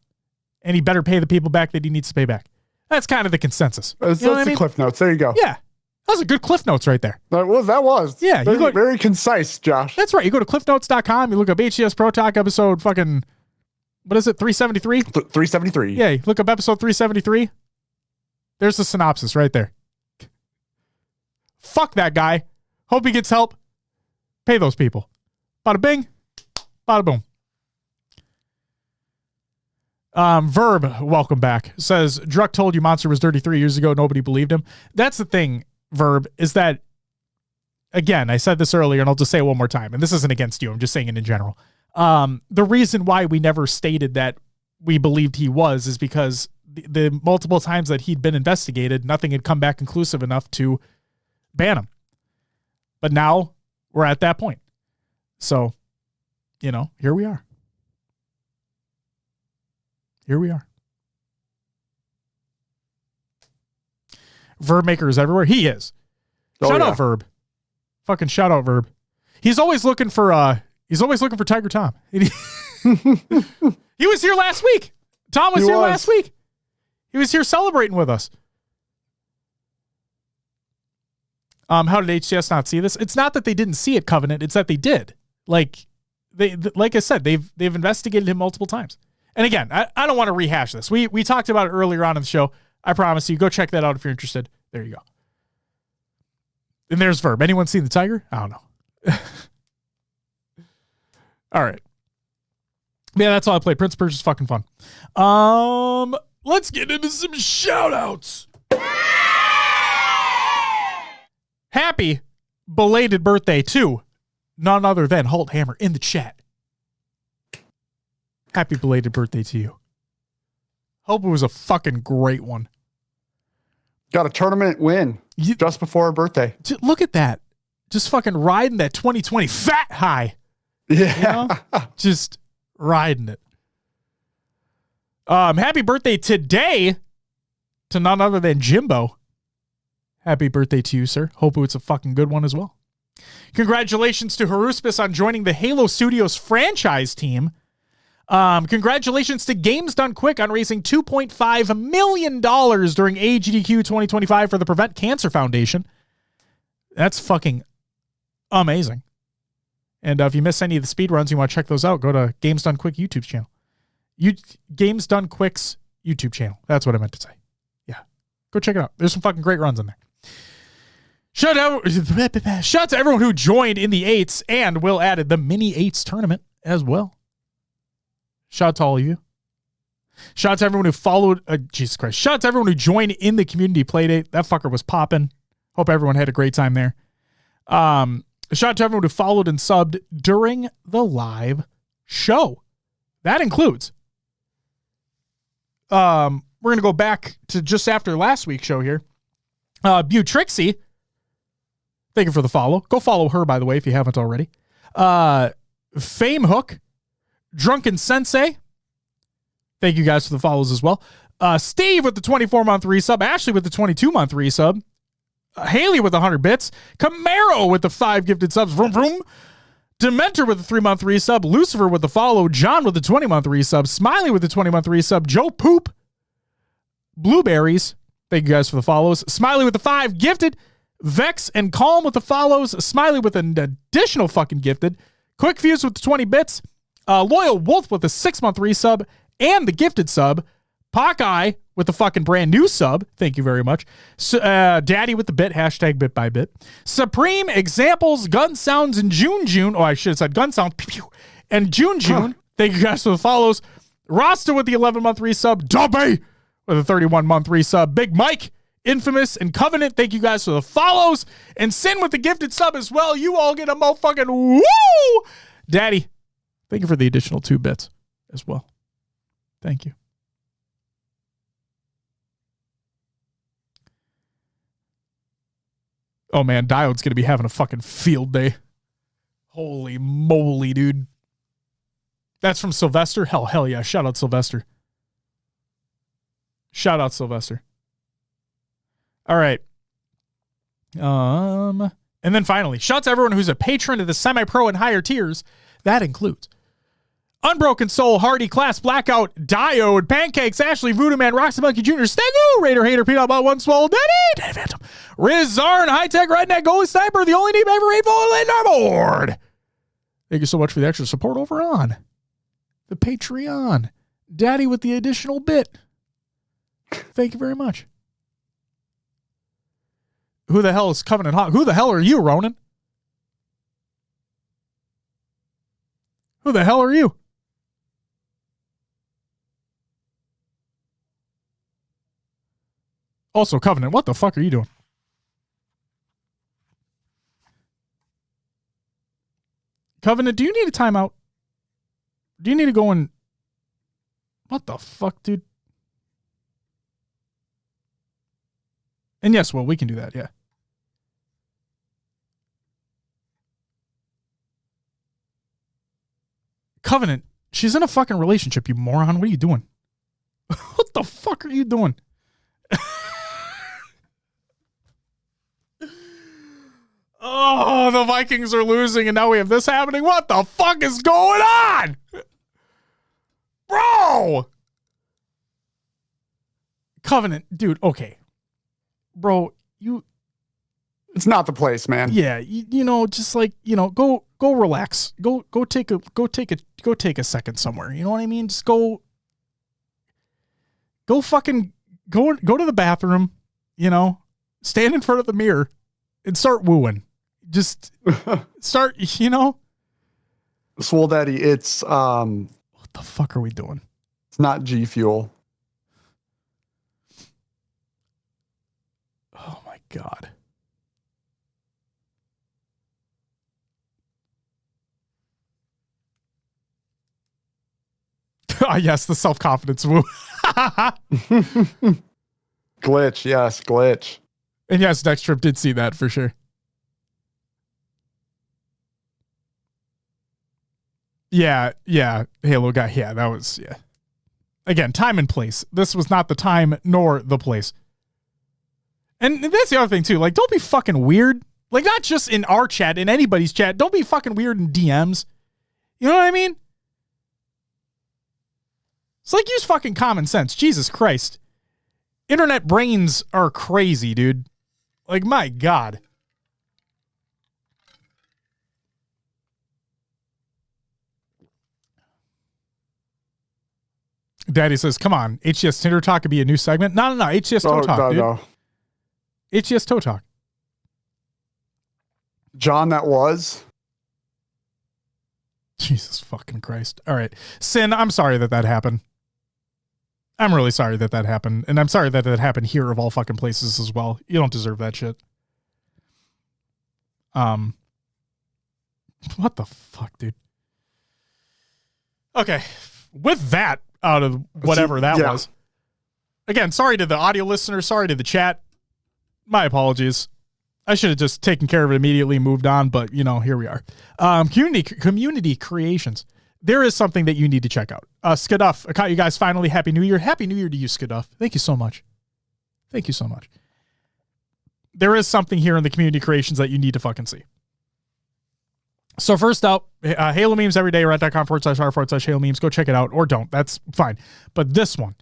And he better pay the people back that he needs to pay back. That's kind of the consensus. That's the Cliff Notes. There you go. Yeah. That was a good Cliff Notes right there. That was. Yeah. Very concise, Josh. That's right. You go to cliffnotes.com. You look up HCS Pro Talk episode fucking, what is it, 373? 373. Yeah. You look up episode 373. There's the synopsis right there. Fuck that guy. Hope he gets help. Pay those people. Bada bing. Bada boom. Verb, welcome back, says, Druck told you Monster was dirty 3 years ago. Nobody believed him. That's the thing, Verb, is that, again, I said this earlier, and I'll just say it one more time, and this isn't against you. I'm just saying it in general. The reason why we never stated that we believed he was is because the multiple times that he'd been investigated, nothing had come back conclusive enough to ban him. But now we're at that point. So, here we are. Here we are. Verb maker is everywhere. He is. Shout out Verb. Fucking shout out Verb. He's always looking for Tiger Tom. He was here last week. Tom was here last week. He was here celebrating with us. How did HCS not see this? It's not that they didn't see it, Covenant. It's that they did. Like I said, they've investigated him multiple times. And again, I don't want to rehash this. We talked about it earlier on in the show. I promise you. Go check that out if you're interested. There you go. And there's Verb. Anyone seen the tiger? I don't know. All right. Yeah, that's all I played. Prince of Persia is fucking fun. Let's get into some shout-outs. Happy belated birthday to none other than Holt Hammer in the chat. Happy belated birthday to you. Hope it was a fucking great one. Got a tournament win just before her birthday. Look at that. Just fucking riding that 2020 fat high. Yeah. Just riding it. Happy birthday today to none other than Jimbo. Happy birthday to you, sir. Hope it's a fucking good one as well. Congratulations to Haruspis on joining the Halo Studios franchise team. Congratulations to Games Done Quick on raising $2.5 million during AGDQ 2025 for the Prevent Cancer Foundation. That's fucking amazing. And if you miss any of the speed runs, you want to check those out, go to Games Done Quick YouTube channel. Games Done Quick's YouTube channel. That's what I meant to say. Yeah. Go check it out. There's some fucking great runs in there. Shout out to everyone who joined in the 8s and Will added the mini 8s tournament as well. Shout out to all of you. Shout out to everyone who followed. Jesus Christ. Shout out to everyone who joined in the community playdate. That fucker was popping. Hope everyone had a great time there. Shout out to everyone who followed and subbed during the live show. That includes. We're going to go back to just after last week's show here. Trixie. Thank you for the follow. Go follow her, by the way, if you haven't already. Fame Hook. Drunken Sensei. Thank you guys for the follows as well. Steve with the 24-month resub. Ashley with the 22-month resub. Haley with 100 bits. Camaro with the 5 gifted subs. Vroom, vroom. Dementor with the 3-month resub. Lucifer with the follow. John with the 20-month resub. Smiley with the 20-month resub. Joe Poop. Blueberries. Thank you guys for the follows. Smiley with the 5 gifted. Vex and Calm with the follows. Smiley with an additional fucking gifted. Quick Fuse with the 20 bits. Loyal Wolf with the 6-month resub and the gifted sub. Pockeye with the fucking brand new sub. Thank you very much. Daddy with the bit. Hashtag bit by bit. Supreme Examples, Gun Sounds, and June. Oh, I should have said Gun Sounds. And June. Thank you guys for the follows. Roster with the 11-month resub. Dobby with a 31-month resub. Big Mike, Infamous, and Covenant. Thank you guys for the follows. And Sin with the gifted sub as well. You all get a motherfucking woo! Daddy, thank you for the additional 2 bits as well. Thank you. Oh man, Diode's going to be having a fucking field day. Holy moly, dude. That's from Sylvester? Hell yeah. Shout out Sylvester. Shout out Sylvester. All right. And then finally, shout out to everyone who's a patron of the semi-pro and higher tiers. That includes Unbroken Soul, Hardy, Class, Blackout, Diode, Pancakes, Ashley, Voodoo Man, Roxy Monkey Jr., Stegu, Raider, Hater, Peanut Butter, One Swole, Daddy Phantom, Riz, Zarn, High Tech, Redneck, Goalie Sniper, the only name ever rainbow late board. Thank you so much for the extra support over on the Patreon. Daddy with the additional bit. Thank you very much. Who the hell is Covenant Hawk? Who the hell are you, Ronan? Who the hell are you? Also, Covenant, what the fuck are you doing? Covenant, do you need a timeout? Do you need to go and... What the fuck, dude? And yes, well, we can do that, yeah. Covenant, she's in a fucking relationship, you moron. What are you doing? What the fuck are you doing? Oh, the Vikings are losing, and now we have this happening. What the fuck is going on? Bro! Covenant, dude, okay. Bro, you... It's not the place, man. Yeah, you know, just like, you know, go relax. Go take a second somewhere. You know what I mean? Just go fucking go to the bathroom, you know, stand in front of the mirror and start wooing. Just start, you know? Swole Daddy, it's what the fuck are we doing? It's not G Fuel. Oh my God. Yes, the self-confidence woo. Glitch, yes, glitch. And yes, Next Trip did see that for sure. Yeah, Halo guy. Yeah, that was, yeah. Again, time and place. This was not the time nor the place. And that's the other thing too. Like, don't be fucking weird. Like, not just in our chat, in anybody's chat. Don't be fucking weird in DMs. You know what I mean? It's like, use fucking common sense. Jesus Christ. Internet brains are crazy, dude. Like, my God. Daddy says, come on. HCS Tinder Talk could be a new segment. No. HCS Toe Talk, dude. No. HCS Toe Talk. John, that was. Jesus fucking Christ. All right. Sin, I'm sorry that happened. I'm really sorry that happened. And I'm sorry that happened here of all fucking places as well. You don't deserve that shit. What the fuck, dude? Okay. With that out of whatever that was. Again, sorry to the audio listener. Sorry to the chat. My apologies. I should have just taken care of it immediately and moved on, but, you know, here we are. Community creations. There is something that you need to check out. Skaduff, I caught you guys finally. Happy New Year. Happy New Year to you, Skaduff. Thank you so much. Thank you so much. There is something here in the community creations that you need to fucking see. So first up, Halo Memes every day, reddit.com/r/Halo Memes. Go check it out, or don't. That's fine. But this one,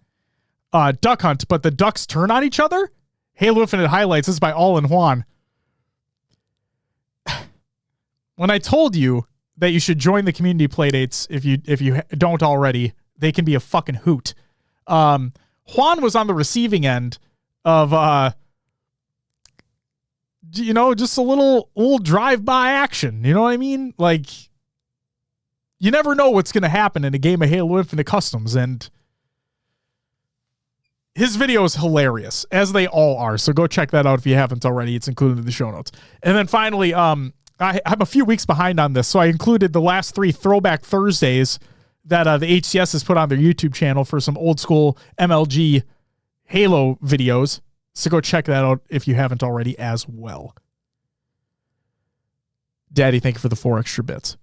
Duck Hunt, but the ducks turn on each other? Halo Infinite highlights. This is by All in Juan. When I told you that you should join the community playdates if you don't already, they can be a fucking hoot. Juan was on the receiving end of you know, just a little drive-by action. You know what I mean? Like, you never know what's going to happen in a game of Halo Infinite Customs, and his video is hilarious, as they all are. So go check that out if you haven't already. It's included in the show notes. And then finally, I'm a few weeks behind on this, so I included the last 3 Throwback Thursdays that the HCS has put on their YouTube channel for some old school MLG Halo videos. So go check that out if you haven't already as well. Daddy, thank you for the 4 extra bits.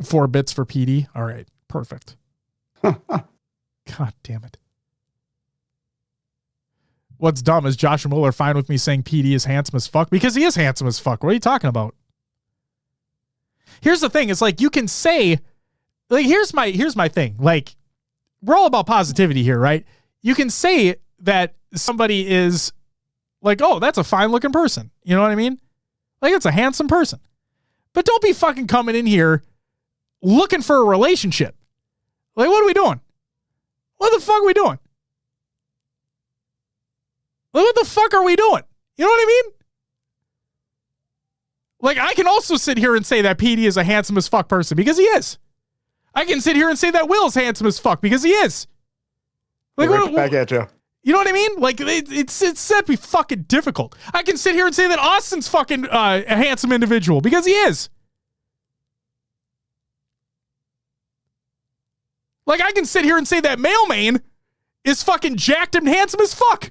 4 bits for PD. All right, perfect. God damn it. What's dumb is Josh Mueller fine with me saying PD is handsome as fuck because he is handsome as fuck. What are you talking about? Here's the thing. It's like you can say, like, here's my thing. Like, we're all about positivity here, right? You can say that somebody is like, oh, that's a fine looking person. You know what I mean? Like, it's a handsome person. But don't be fucking coming in here looking for a relationship. Like, what are we doing? What the fuck are we doing? Like, what the fuck are we doing? You know what I mean? Like, I can also sit here and say that PD is a handsome as fuck person because he is. I can sit here and say that Will's handsome as fuck because he is. Like, right back at you. You know what I mean? Like, it's said to be fucking difficult. I can sit here and say that Austin's fucking a handsome individual because he is. Like, I can sit here and say that Mailman is fucking jacked and handsome as fuck.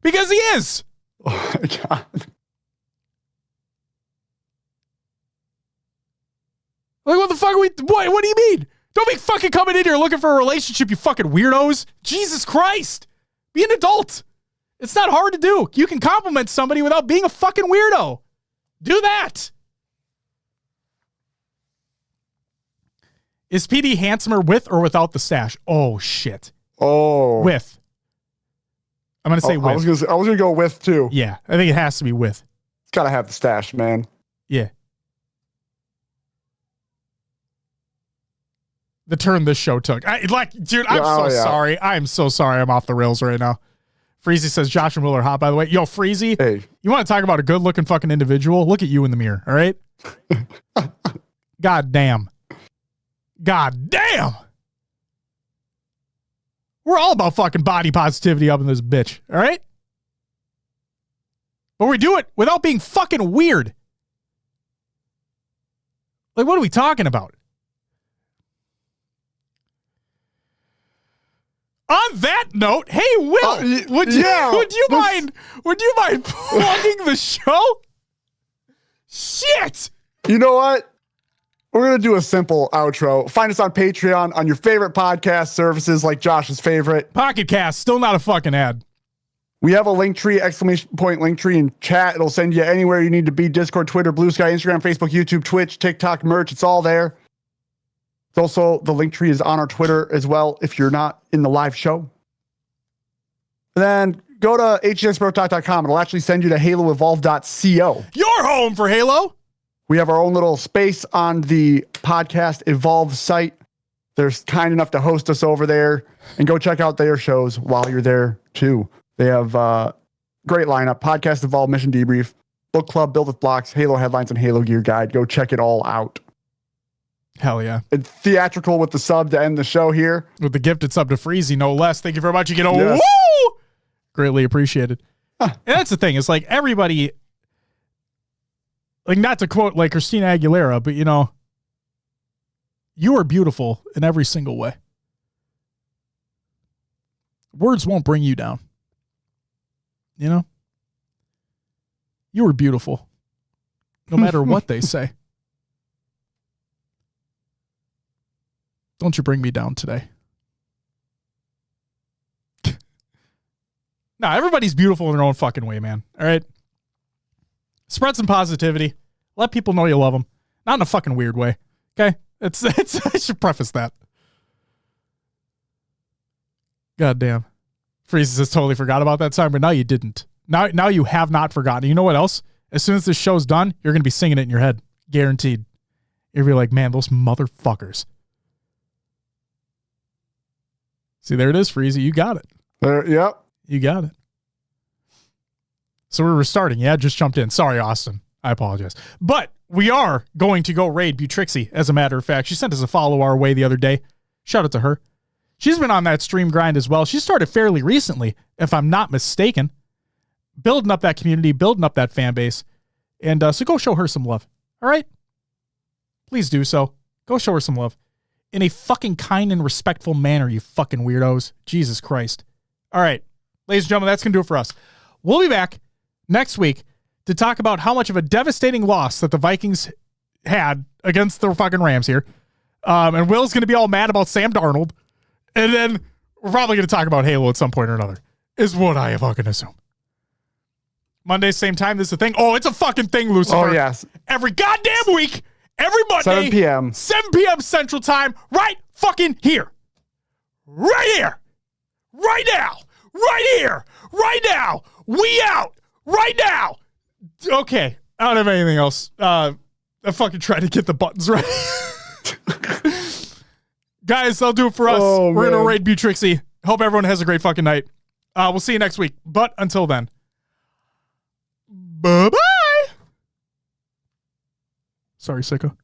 Because he is. Oh my God. Like, what the fuck are we, what do you mean? Don't be fucking coming in here looking for a relationship, you fucking weirdos. Jesus Christ. Be an adult. It's not hard to do. You can compliment somebody without being a fucking weirdo. Do that. Is PD handsomer with or without the stash? Oh, shit. Oh. With. I'm going to say with. I was going to go with, too. Yeah, I think it has to be with. It's got to have the stash, man. Yeah. The turn this show took. Dude, I'm sorry. I'm so sorry I'm off the rails right now. Freezy says Josh and Will are hot, by the way. Yo, Freezy, hey. You want to talk about a good-looking fucking individual? Look at you in the mirror, all right? God damn. God damn. We're all about fucking body positivity up in this bitch, all right? But we do it without being fucking weird. Like, what are we talking about? On that note, hey Will, would you mind plugging the show? Shit. You know what? We're going to do a simple outro. Find us on Patreon, on your favorite podcast services like Josh's favorite. Pocket Cast, still not a fucking ad. We have a Linktree, Linktree in chat. It'll send you anywhere you need to be. Discord, Twitter, Blue Sky, Instagram, Facebook, YouTube, Twitch, TikTok, merch. It's all there. It's also, the Linktree is on our Twitter as well if you're not in the live show. And then go to hcsprotalk.com. It'll actually send you to haloevolve.co. Your home for Halo. We have our own little space on the podcast Evolve site. They're kind enough to host us over there, and go check out their shows while you're there too. They have great lineup: Podcast Evolve, Mission Debrief, Book Club, Build with Blocks, Halo Headlines, and Halo Gear Guide. Go check it all out. Hell yeah. It's theatrical with the sub to end the show here. With the gifted sub to Freezy, no less. Thank you very much. You get a woo! Greatly appreciated. And that's the thing. It's like everybody, like, not to quote like Christina Aguilera, but you know, you are beautiful in every single way. Words won't bring you down. You know? You are beautiful. No matter what they say. Don't you bring me down today. No, everybody's beautiful in their own fucking way, man. All right? Spread some positivity. Let people know you love them. Not in a fucking weird way. Okay? It's I should preface that. God damn. Freeze says totally forgot about that song, but now you didn't. Now you have not forgotten. You know what else? As soon as this show's done, you're going to be singing it in your head. Guaranteed. You're going to be like, man, those motherfuckers. See, there it is, Freezy. You got it. Yep. You got it. So we're restarting. Yeah, just jumped in. Sorry, Austin. I apologize. But we are going to go raid Butrixie, as a matter of fact. She sent us a follow our way the other day. Shout out to her. She's been on that stream grind as well. She started fairly recently, if I'm not mistaken. building up that community, building up that fan base. And so go show her some love. All right? Please do so. Go show her some love. In a fucking kind and respectful manner, you fucking weirdos. Jesus Christ. All right. Ladies and gentlemen, that's going to do it for us. We'll be back next week to talk about how much of a devastating loss that the Vikings had against the fucking Rams here. And Will's going to be all mad about Sam Darnold. And then we're probably going to talk about Halo at some point or another, is what I fucking assume. Monday, same time. This is a thing. Oh, it's a fucking thing, Lucifer. Oh, yes. Every goddamn week, every Monday. 7 p.m. 7 p.m. Central Time, right fucking here. Right here. Right now. Right here. Right now. We out. Right now. Okay. I don't have anything else. I fucking tried to get the buttons right. Guys, that'll do it for us. Oh, we're going to raid Butrixie. Hope everyone has a great fucking night. We'll see you next week. But until then, bye-bye. Sorry, sicko.